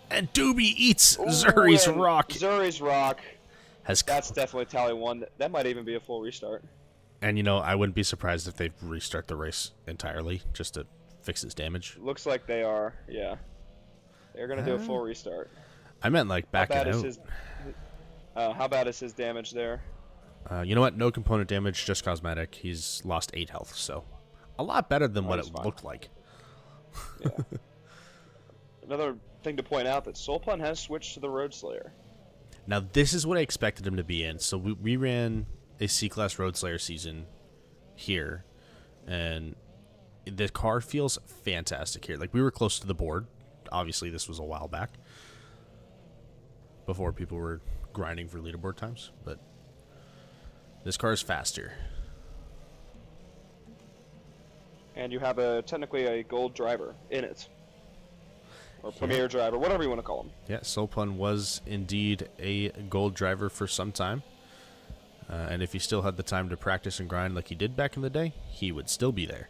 And Doobie eats Zuri's Rock.
Zuri's Rock.
That's
definitely tally 1. That might even be a full restart.
And, I wouldn't be surprised if they restart the race entirely just to fix its damage.
Looks like they are, yeah. They're going to do a full restart.
I meant, like, back it out.
How bad is his damage there?
You know what? No component damage, just cosmetic. He's lost 8 health, so a lot better than what it looked like.
Yeah. Another thing to point out that Soulpun has switched to the Road Slayer.
Now, this is what I expected him to be in. So we ran a C-Class Road Slayer season here, and the car feels fantastic here. Like, we were close to the board. Obviously, this was a while back, before people were grinding for leaderboard times, but this car is faster.
And you have technically a gold driver in it. or premier driver, whatever you want to call him.
Yeah, Solpun was indeed a gold driver for some time. And if he still had the time to practice and grind like he did back in the day, he would still be there.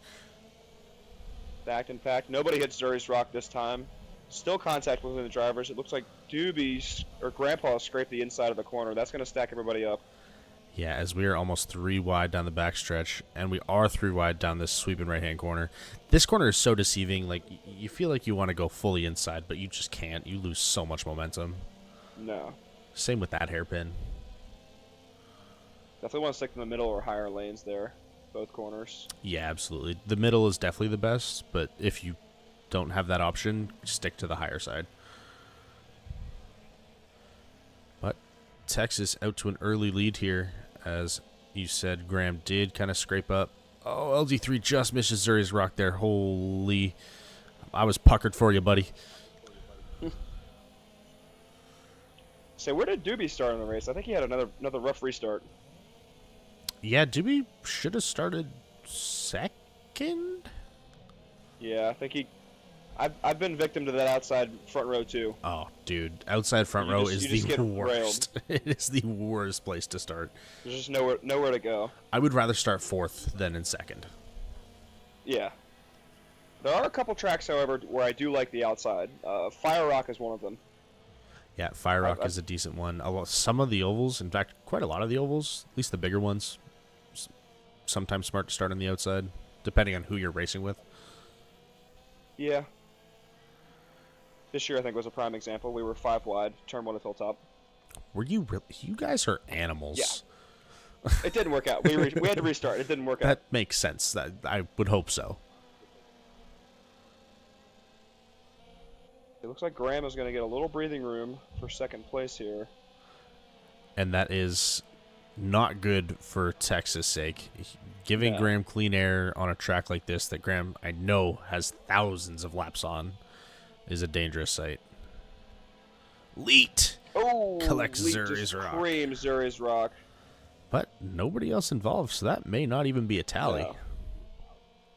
In fact, nobody hit Zuri's Rock this time. Still contact within the drivers. It looks like Doobie or Grandpa scraped the inside of the corner. That's going to stack everybody up.
Yeah, as we are almost 3 wide down the backstretch, and we are 3 wide down this sweeping right-hand corner. This corner is so deceiving. Like, you feel like you want to go fully inside, but you just can't. You lose so much momentum.
No.
Same with that hairpin.
Definitely want to stick in the middle or higher lanes there. Both corners.
Yeah, absolutely. The middle is definitely the best, but if you don't have that option, stick to the higher side. But Texas out to an early lead here. As you said, Graham did kind of scrape up. Oh, LG3 just misses Zuri's Rock there. Holy. I was puckered for you, buddy.
So where did Doobie start in the race? I think he had another rough restart.
Yeah, Doobie should have started second?
Yeah, I think he... I've been victim to that outside front row too.
Oh, dude. Outside front row is the worst. It is the worst place to start.
There's just nowhere to go.
I would rather start 4th than in 2nd.
Yeah. There are a couple tracks, however, where I do like the outside. Fire Rock is one of them.
Yeah, Fire Rock is a decent one. Some of the ovals, in fact, quite a lot of the ovals, at least the bigger ones, sometimes smart to start on the outside, depending on who you're racing with.
Yeah. This year, I think, was a prime example. We were 5 wide, turn 1 at Hilltop.
Were you really? You guys are animals.
Yeah. It didn't work out. We had to restart. It didn't work out.
That makes sense. I would hope so.
It looks like Graham is going to get a little breathing room for 2nd place here.
And that is not good for Texas' sake. Giving Graham clean air on a track like this that Graham, I know, has thousands of laps on, is a dangerous sight. Leet collects Zuri's Rock.
Creams Zuri's Rock.
But nobody else involved, so that may not even be a tally.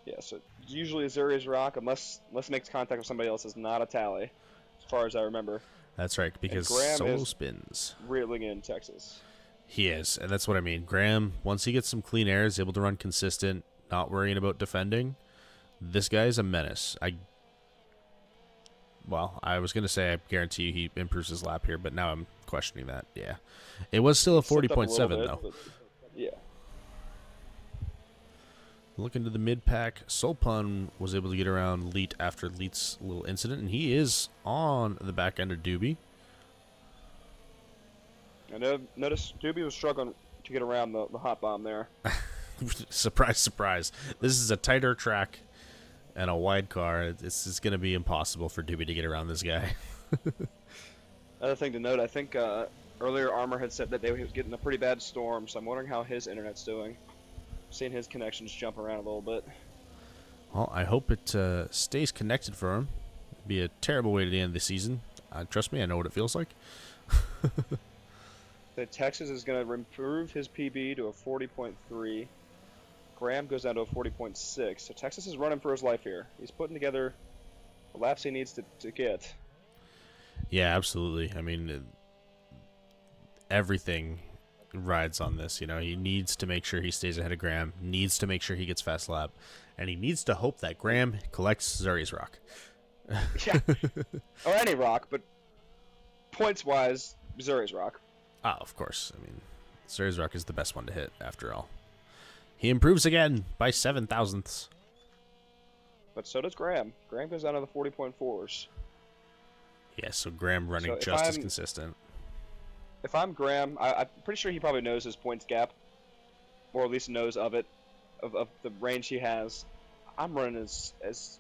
Yeah, so usually Zuri's Rock, unless it makes contact with somebody else, is not a tally, as far as I remember.
That's right, because
Graham
solo spins.
Reeling in Texas.
He is, and that's what I mean. Graham, once he gets some clean air, is able to run consistent, not worrying about defending. This guy is a menace. I was going to say I guarantee you he improves his lap here, but now I'm questioning that. Yeah. It was still a 40.7, though.
Yeah.
Looking to the mid-pack, Solpun was able to get around Leet after Leet's little incident, and he is on the back end of Doobie.
I notice Doobie was struggling to get around the hot bomb there.
Surprise, surprise. This is a tighter track and a wide car. This is going to be impossible for Doobie to get around this guy.
Another thing to note, I think earlier Armour had said that he was getting a pretty bad storm, so I'm wondering how his internet's doing. Seeing his connections jump around a little bit.
Well, I hope it stays connected for him. It'd be a terrible way to end the season. Trust me, I know what it feels like.
The Texas is going to improve his PB to a 40.3. Graham goes down to a 40.6. So Texas is running for his life here. He's putting together the laps he needs to get.
Yeah, absolutely. I mean, everything rides on this. You know, he needs to make sure he stays ahead of Graham, needs to make sure he gets fast lap, and he needs to hope that Graham collects Zuri's Rock.
Yeah. Or any rock, but points-wise, Zuri's Rock.
Ah, of course. I mean, Zuri's Rock is the best one to hit, after all. He improves again by 7 thousandths.
But so does Graham. Graham goes down to the 40.4s.
Yeah, so Graham running just as consistent.
If I'm Graham, I'm pretty sure he probably knows his points gap, or at least knows of it, of the range he has. I'm running as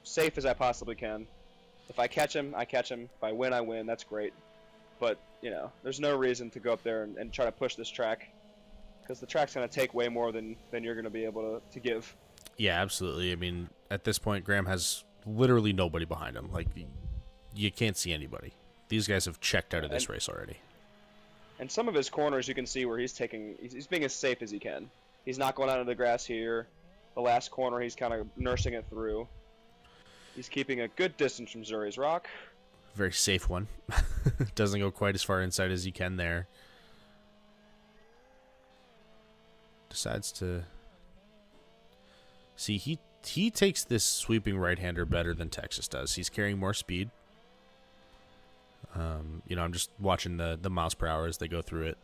safe as I possibly can. If I catch him, I catch him. If I win, I win. That's great. But, you know, there's no reason to go up there and try to push this track, because the track's going to take way more than you're going to be able to give.
Yeah, absolutely. I mean, at this point, Graham has literally nobody behind him. Like, you can't see anybody. These guys have checked out of this race already.
And some of his corners, you can see where he's being as safe as he can. He's not going out of the grass here. The last corner, he's kind of nursing it through. He's keeping a good distance from Zuri's Rock.
Very safe one. Doesn't go quite as far inside as you can there. Decides to... See, he takes this sweeping right-hander better than Texas does. He's carrying more speed. You know, I'm just watching the miles per hour as they go through it.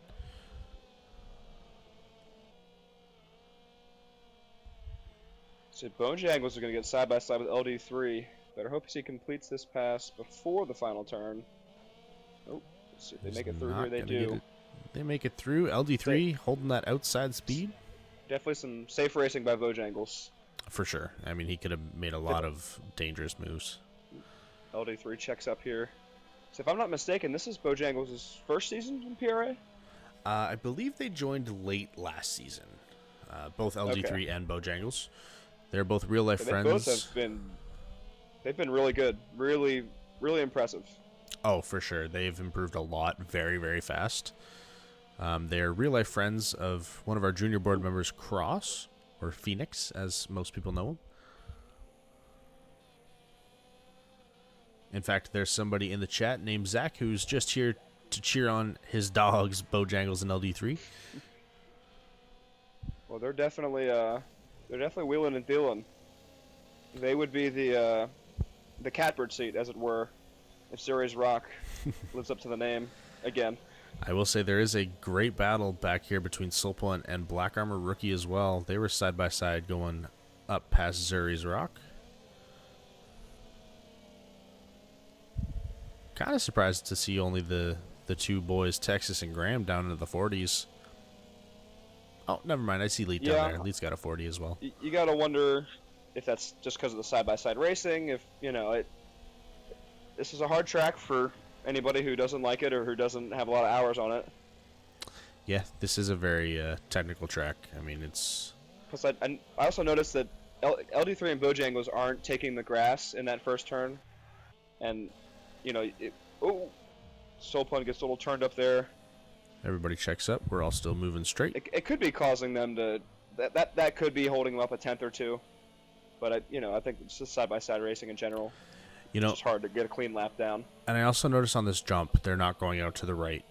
So Bojangles are going to get side by side with LD3. Better hope he completes this pass before the final turn. Oh, let's see if they make it through here. They do.
They make it through. LD3 holding that outside speed.
Definitely some safe racing by Bojangles.
For sure. I mean, he could have made a lot of dangerous moves.
LD3 checks up here. So if I'm not mistaken, this is Bojangles' first season in PRA?
I believe they joined late last season. Both LD3 and Bojangles. They're both real-life friends.
Both have been... They've been really good. Really, really impressive.
Oh, for sure. They've improved a lot very, very fast. They're real-life friends of one of our junior board members, Cross, or Phoenix, as most people know him. In fact, there's somebody in the chat named Zach who's just here to cheer on his dogs, Bojangles and LD3.
Well, they're definitely wheeling and dealing. They would be the catbird seat, as it were, if Series Rock lives up to the name again.
I will say there is a great battle back here between Soulpoint and Black Armor Rookie as well. They were side by side going up past Zuri's Rock. Kind of surprised to see only the two boys, Texas and Graham, down into the 40s. Oh, never mind. I see Leet down there. Leet's got a 40 as well.
You gotta wonder if that's just because of the side-by-side racing. If this is a hard track for anybody who doesn't like it or who doesn't have a lot of hours on it.
Yeah, this is a very technical track. I mean, it's...
Plus, I also noticed that LD3 and Bojangles aren't taking the grass in that first turn. And, Soulpun gets a little turned up there.
Everybody checks up. We're all still moving straight.
It could be causing them to... That could be holding them up a tenth or two. But, I think it's just side-by-side racing in general. It's just hard to get a clean lap down.
And I also noticed on this jump, they're not going out to the right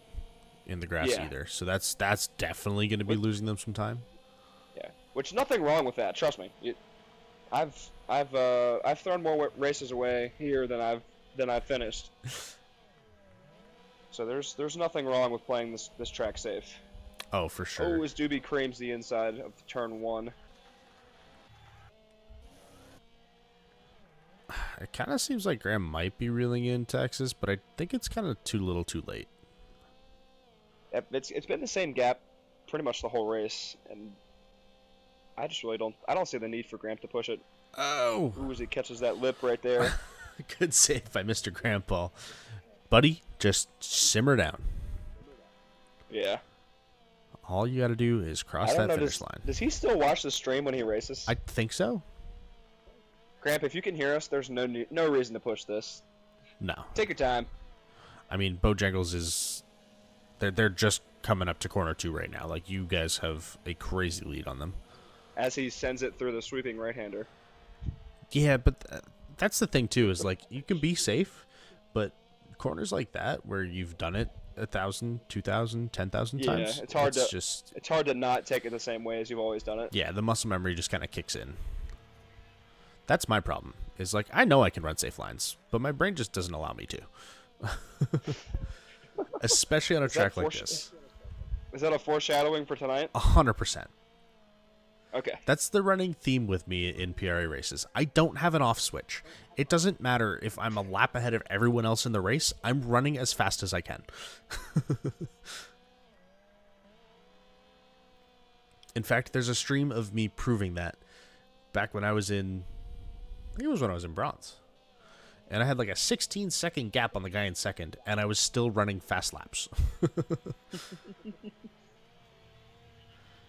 in the grass either. So that's definitely going to be losing them some time.
Yeah, which nothing wrong with that. Trust me. I've thrown more races away here than I've finished. So there's nothing wrong with playing this track safe.
Oh, for sure.
Oh, as Doobie creams the inside of turn 1.
It kind of seems like Graham might be reeling in Texas, but I think it's kind of too little too late.
It's been the same gap pretty much the whole race, and I just really don't see the need for Graham to push it.
Oh!
Ooh, as he catches that lip right there.
Good save by Mr. Grandpa. Buddy, just simmer down.
Yeah.
All you got to do is cross that finish line.
Does he still watch the stream when he races?
I think so.
Gramp, if you can hear us, there's no reason to push this.
No.
Take your time.
I mean, Bojangles is... They're just coming up to corner 2 right now. Like, you guys have a crazy lead on them.
As he sends it through the sweeping right-hander.
Yeah, but that's the thing, too, is, like, you can be safe, but corners like that, where you've done it 1,000, 2,000, 10,000 times,
it's hard to not take it the same way as you've always done it.
Yeah, the muscle memory just kind of kicks in. That's my problem. Is like, I know I can run safe lines, but my brain just doesn't allow me to. Especially on a track like this.
Is that a foreshadowing for tonight?
100%.
Okay.
That's the running theme with me in PRA races. I don't have an off switch. It doesn't matter if I'm a lap ahead of everyone else in the race. I'm running as fast as I can. In fact, there's a stream of me proving that back when I was in... I think it was when I was in bronze. And I had like a 16-second gap on the guy in second, and I was still running fast laps.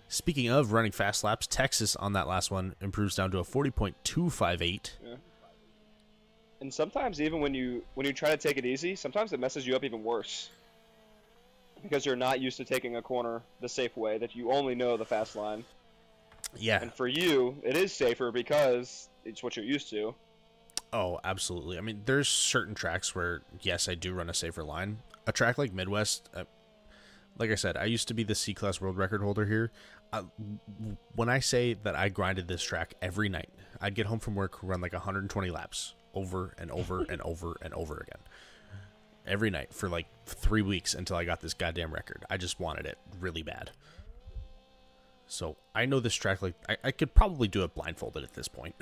Speaking of running fast laps, Texas on that last one improves down to a 40.258.
Yeah. And sometimes even when you try to take it easy, sometimes it messes you up even worse. Because you're not used to taking a corner the safe way, that you only know the fast line.
Yeah.
And for you, it is safer because it's what you're used to.
Oh, absolutely. I mean, there's certain tracks where, yes, I do run a safer line. A track like Midwest, like I said, I used to be the C-Class world record holder here. When I say that I grinded this track every night, I'd get home from work, run like 120 laps over and over and over and over again. Every night for like 3 weeks until I got this goddamn record. I just wanted it really bad. So I know this track, like, I could probably do it blindfolded at this point.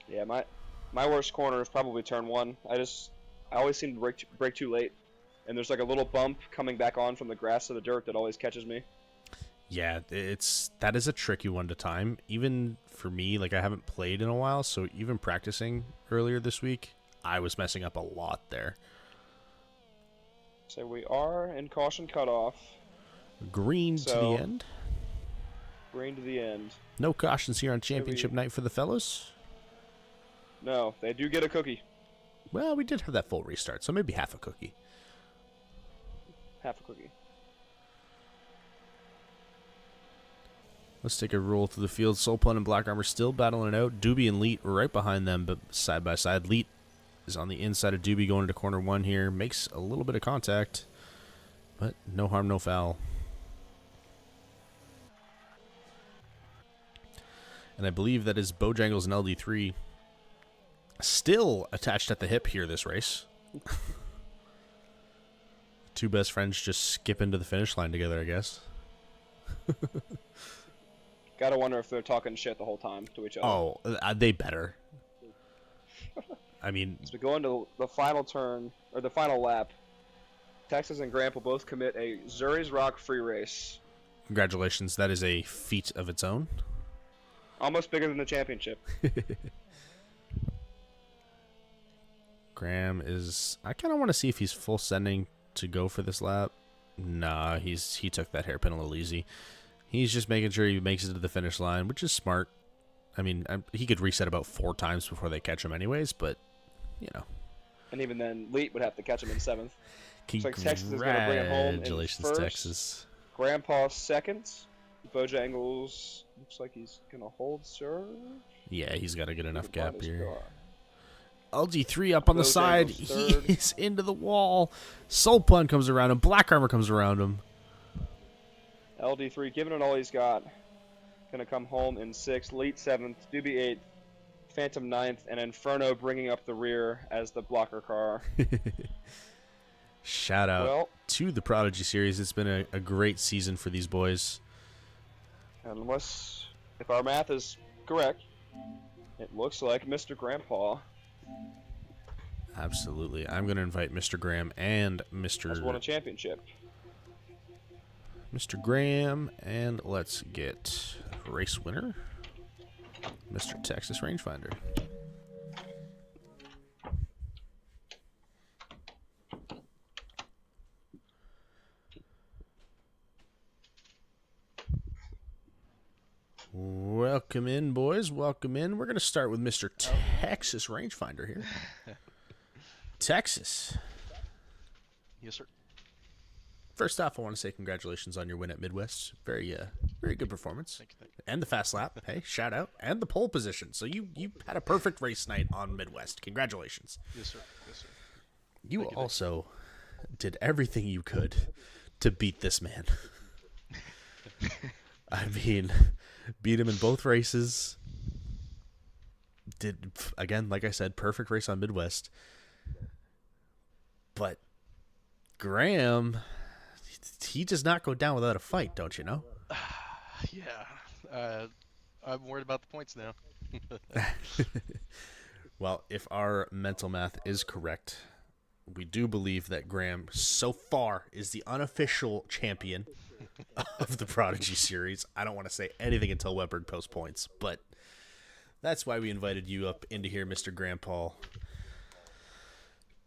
Yeah, my worst corner is probably turn 1. I always seem to break too late, and there's like a little bump coming back on from the grass to the dirt that always catches me.
Yeah, that is a tricky one to time. Even for me, like, I haven't played in a while, so even practicing earlier this week, I was messing up a lot there.
So we are in caution cutoff.
Green to the end.
Green to the end.
No cautions here on championship night for the fellas.
No, they do get a cookie.
Well, we did have that full restart, so maybe half a cookie.
Half a cookie.
Let's take a roll through the field. Soulpun and Black Armor still battling it out. Doobie and Leet right behind them, but side by side. Leet is on the inside of Doobie going into corner 1 here. Makes a little bit of contact, but no harm, no foul. And I believe that is Bojangles and LD3 still attached at the hip here this race. Two best friends just skip into the finish line together, I guess.
Gotta wonder if they're talking shit the whole time to each other.
Oh, they better. I mean,
as we go into the final turn, or the final lap, Texas and Grant will both commit a Zuri's Rock free race.
Congratulations, that is a feat of its own.
Almost bigger than the championship.
Graham is... I kind of want to see if he's full sending to go for this lap. Nah, he took that hairpin a little easy. He's just making sure he makes it to the finish line, which is smart. I mean, he could reset about 4 times before they catch him anyways, but, you know.
And even then, Leet would have to catch him in 7th. Looks like Texas is going to bring him home in
Congratulations,
first.
Texas.
Grandpa 2nd. Bojangles looks like he's going to hold serve.
Yeah, he's got a good enough gap here.
Car.
LG3 up on the side. He is into the wall. Soulpun comes around him. Black Armor comes around him.
LD3 giving it all he's got. Going to come home in 6th. Leet 7th. Doobie 8th. Phantom 9th. And Inferno bringing up the rear as the blocker car.
Shout out to the Prodigy series. It's been a great season for these boys.
Unless, if our math is correct, it looks like Mr. Grandpa
Absolutely. I'm going to invite Mr. Graham and
has won a championship.
Mr. Graham, and let's get race winner, Mr. Texas Rangefinder. Welcome in, boys. Welcome in. We're going to start with Mr. Texas Rangefinder here. Texas.
Yes, sir.
First off, I want to say congratulations on your win at Midwest. Very good performance.
Thank you.
And the fast lap. Hey, shout out. And the pole position. So you had a perfect race night on Midwest. Congratulations.
Yes, sir. Yes, sir.
You also did everything you could to beat this man. I mean, beat him in both races. Did, again, like I said, perfect race on Midwest. But Graham, he does not go down without a fight, don't you know?
Yeah. I'm worried about the points now.
Well, if our mental math is correct, we do believe that Graham, so far, is the unofficial champion of the Prodigy series. I don't want to say anything until Weberg posts points, but that's why we invited you up into here, Mr. Graham Paul.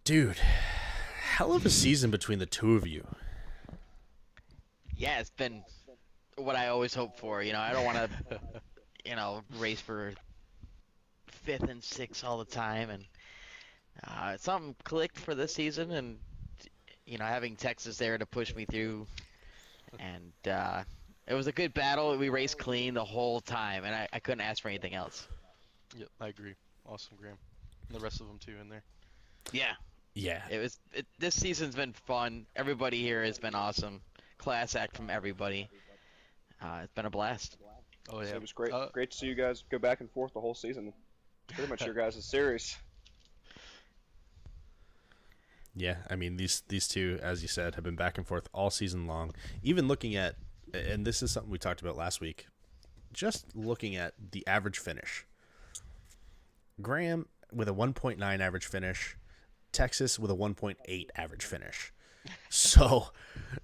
Dude, hell of a season between the two of you.
Yeah, it's been what I always hope for. You know, I don't want to, race for 5th and 6th all the time. And something clicked for this season, and, having Texas there to push me through. And it was a good battle. We raced clean the whole time, and I couldn't ask for anything else.
Yep, I agree. Awesome, Graham. And the rest of them too in there.
Yeah,
Yeah.
this season's been fun. Everybody here has been awesome. Class act from everybody. It's been a blast.
Oh
So
yeah.
it was great to see you guys go back and forth the whole season. Pretty much your guys' series.
Yeah, I mean these two, as you said, have been back and forth all season long. Even looking at, and this is something we talked about last week, just looking at the average finish. Graham with a 1.9 average finish, Texas with a 1.8 average finish. So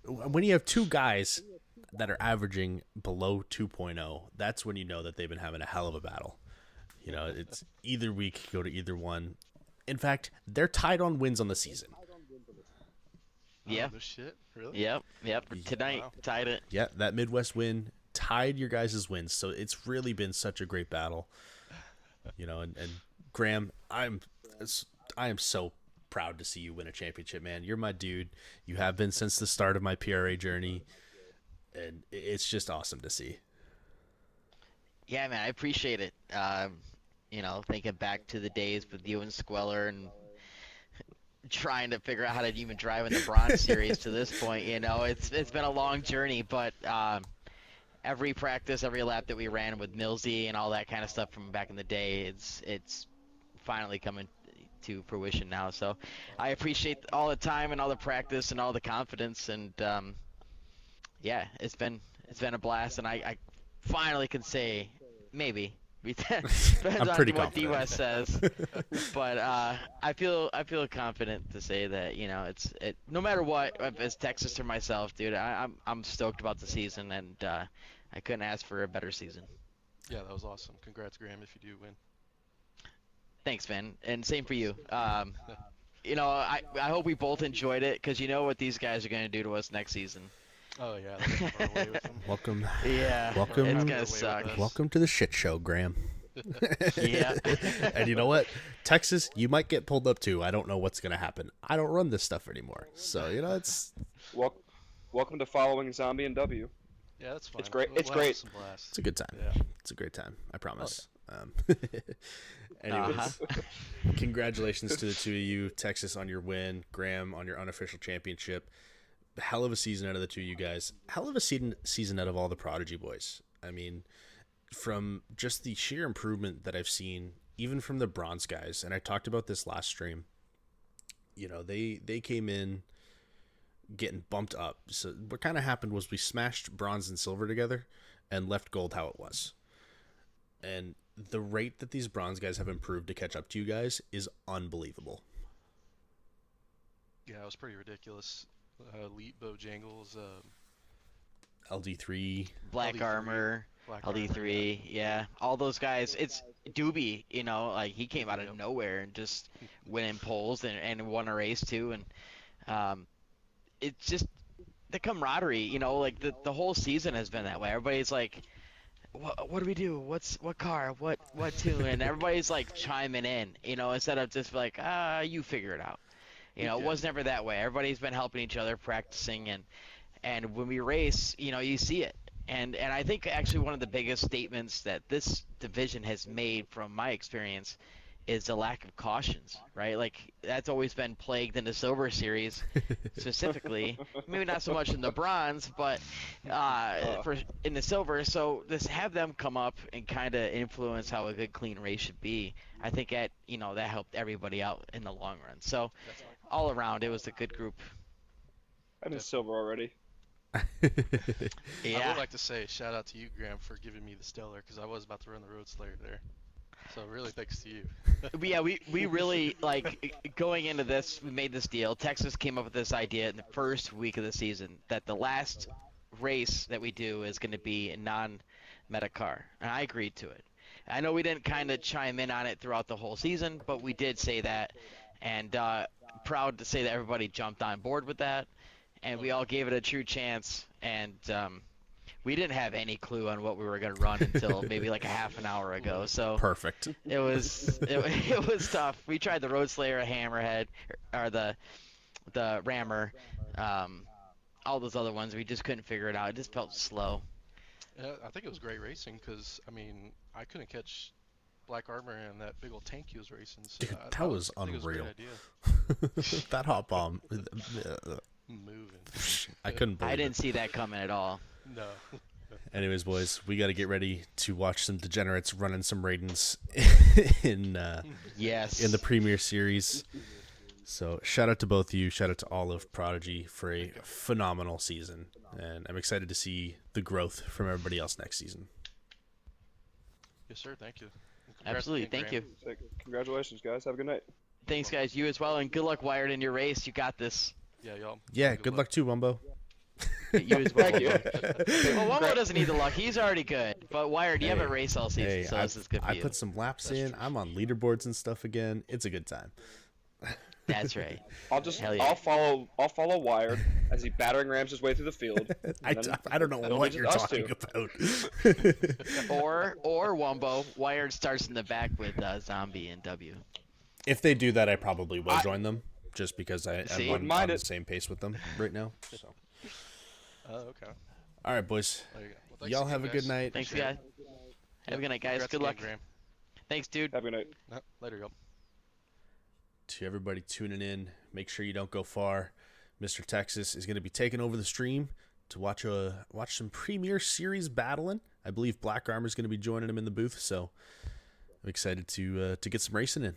when you have two guys that are averaging below 2.0, that's when you know that they've been having a hell of a battle. You know, it's either week go to either one. In fact, they're tied on wins on the season.
Yeah.
Oh, no shit. Really?
Yep. Tonight,
Wow.
tied it.
Yeah, that Midwest win tied your guys' wins. So it's really been such a great battle. You know, and Graham, I am so proud to see you win a championship, man. You're my dude. You have been since the start of my PRA journey, and it's just awesome to see.
Yeah, man, I appreciate it. Thinking back to the days with you and Squeller and trying to figure out how to even drive in the Bronze Series to this point. It's been a long journey, but every practice, every lap that we ran with Millsy and all that kind of stuff from back in the day, it's finally coming to fruition now. So I appreciate all the time and all the practice and all the confidence, and yeah, it's been a blast, and I finally can say maybe. Depends
I'm
on
pretty
what
confident.
D-West says, but I feel confident to say that no matter what, if it's Texas or myself, dude, I'm stoked about the season, and I couldn't ask for a better season.
Yeah, that was awesome. Congrats, Graham, if you do win.
Thanks, man, and same for you. I hope we both enjoyed it, because you know what these guys are gonna do to us next season.
Oh yeah, they're gonna run away with them.
Welcome,
Yeah,
Welcome-
it's
Run away
gonna
with
suck.
us.
welcome to the shit show, Graham.
Yeah.
And you know what, Texas, you might get pulled up too. I don't know what's gonna happen. I don't run this stuff anymore, so it's
Welcome to following Zombie and W.
Yeah, that's fine.
It's great-
We'll
it's
have
great.
some blasts.
it's a good time.
Yeah.
It's a great time. I promise.
Uh-huh.
Anyways, congratulations to the two of you, Texas on your win, Graham on your unofficial championship. Hell of a season out of the two of you guys. Hell of a season out of all the Prodigy boys. I mean, from just the sheer improvement that I've seen, even from the bronze guys, and I talked about this last stream. They came in getting bumped up. So what kind of happened was we smashed bronze and silver together and left gold how it was. And the rate that these bronze guys have improved to catch up to you guys is unbelievable.
Yeah, it was pretty ridiculous. Elite Bojangles,
LD3.
Black
LD3,
Armor,
Black Armor,
LD3, yeah, all those guys. It's Doobie, like he came out of nowhere and just winning polls and won a race too, and it's just the camaraderie, like the whole season has been that way. Everybody's like, what do we do? What car? What tune? And everybody's like chiming in, instead of just like, you figure it out. It was never that way. Everybody's been helping each other, practicing, and when we race, you see it. And I think actually one of the biggest statements that this division has made from my experience is the lack of cautions, right? Like that's always been plagued in the silver series specifically. Maybe not so much in the bronze, but in the silver. So just have them come up and kind of influence how a good clean race should be. I think that helped everybody out in the long run. So all around, it was a good group.
I'm in silver already.
I
Yeah.
would like to say shout out to you, Graham, for giving me the Stellar, because I was about to run the Road Slayer there. So really thanks to you.
Yeah, we really, going into this, we made this deal. Texas came up with this idea in the first week of the season that the last race that we do is going to be a non-meta car, and I agreed to it. I know we didn't kind of chime in on it throughout the whole season, but we did say that, and proud to say that everybody jumped on board with that, and we all gave it a true chance, and we didn't have any clue on what we were going to run until maybe like a half an hour ago. So
Perfect.
it was tough. We tried the Road Slayer, Hammerhead, or the Rammer, all those other ones. We just couldn't figure it out. It just felt slow.
I think it was great racing, because I mean I couldn't catch black armor and that big old tank he was racing. So
Dude,
I
that
thought
was
I think it was a
unreal.
great idea.
That hot bomb.
Moving.
I couldn't believe
I
it.
didn't see that coming at all.
No.
Anyways, boys, we got to get ready to watch some degenerates running some Raidens in
Yes.
in the Premier Series. So shout out to both of you. Shout out to all of Prodigy for a phenomenal season, and I'm excited to see the growth from everybody else next season.
Yes, sir. Thank you. And congrats
Absolutely.
again,
Thank you.
Graham.
Sick. Congratulations, guys. Have a good night.
Thanks, guys. You as well, and good luck, Wired, in your race. You got this.
Yeah, y'all.
Yeah, good luck too, Wumbo.
You as well.
Thank you.
Well, Wumbo doesn't need the luck. He's already good. But Wired, you
Hey,
haven't raced all season,
Hey,
so this is good for
I
you.
put some laps in. I'm on leaderboards and stuff again. It's a good time.
That's right. Hell yeah.
I'll follow Wired as he battering rams his way through the field.
I don't know
that'll
what
be
you're
us
talking
two.
about.
Or Wumbo, Wired starts in the back with Zombie and W.
If they do that, I probably will join them, just because
See?
I'm
Mind
on the
it.
same pace with them right now. So,
Okay.
all right, boys.
There you go. Well, thanks
Y'all
again,
have a good
guys.
night.
Thanks,
Appreciate
guys.
it.
Have a good night, guys.
Congrats
Good
again,
luck.
Graham.
Thanks, dude.
Have a good night.
Later, y'all.
To everybody tuning in, make sure you don't go far. Mr. Texas is going to be taking over the stream to watch some Premier Series battling. I believe Black Armor is going to be joining him in the booth, so I'm excited to get some racing in.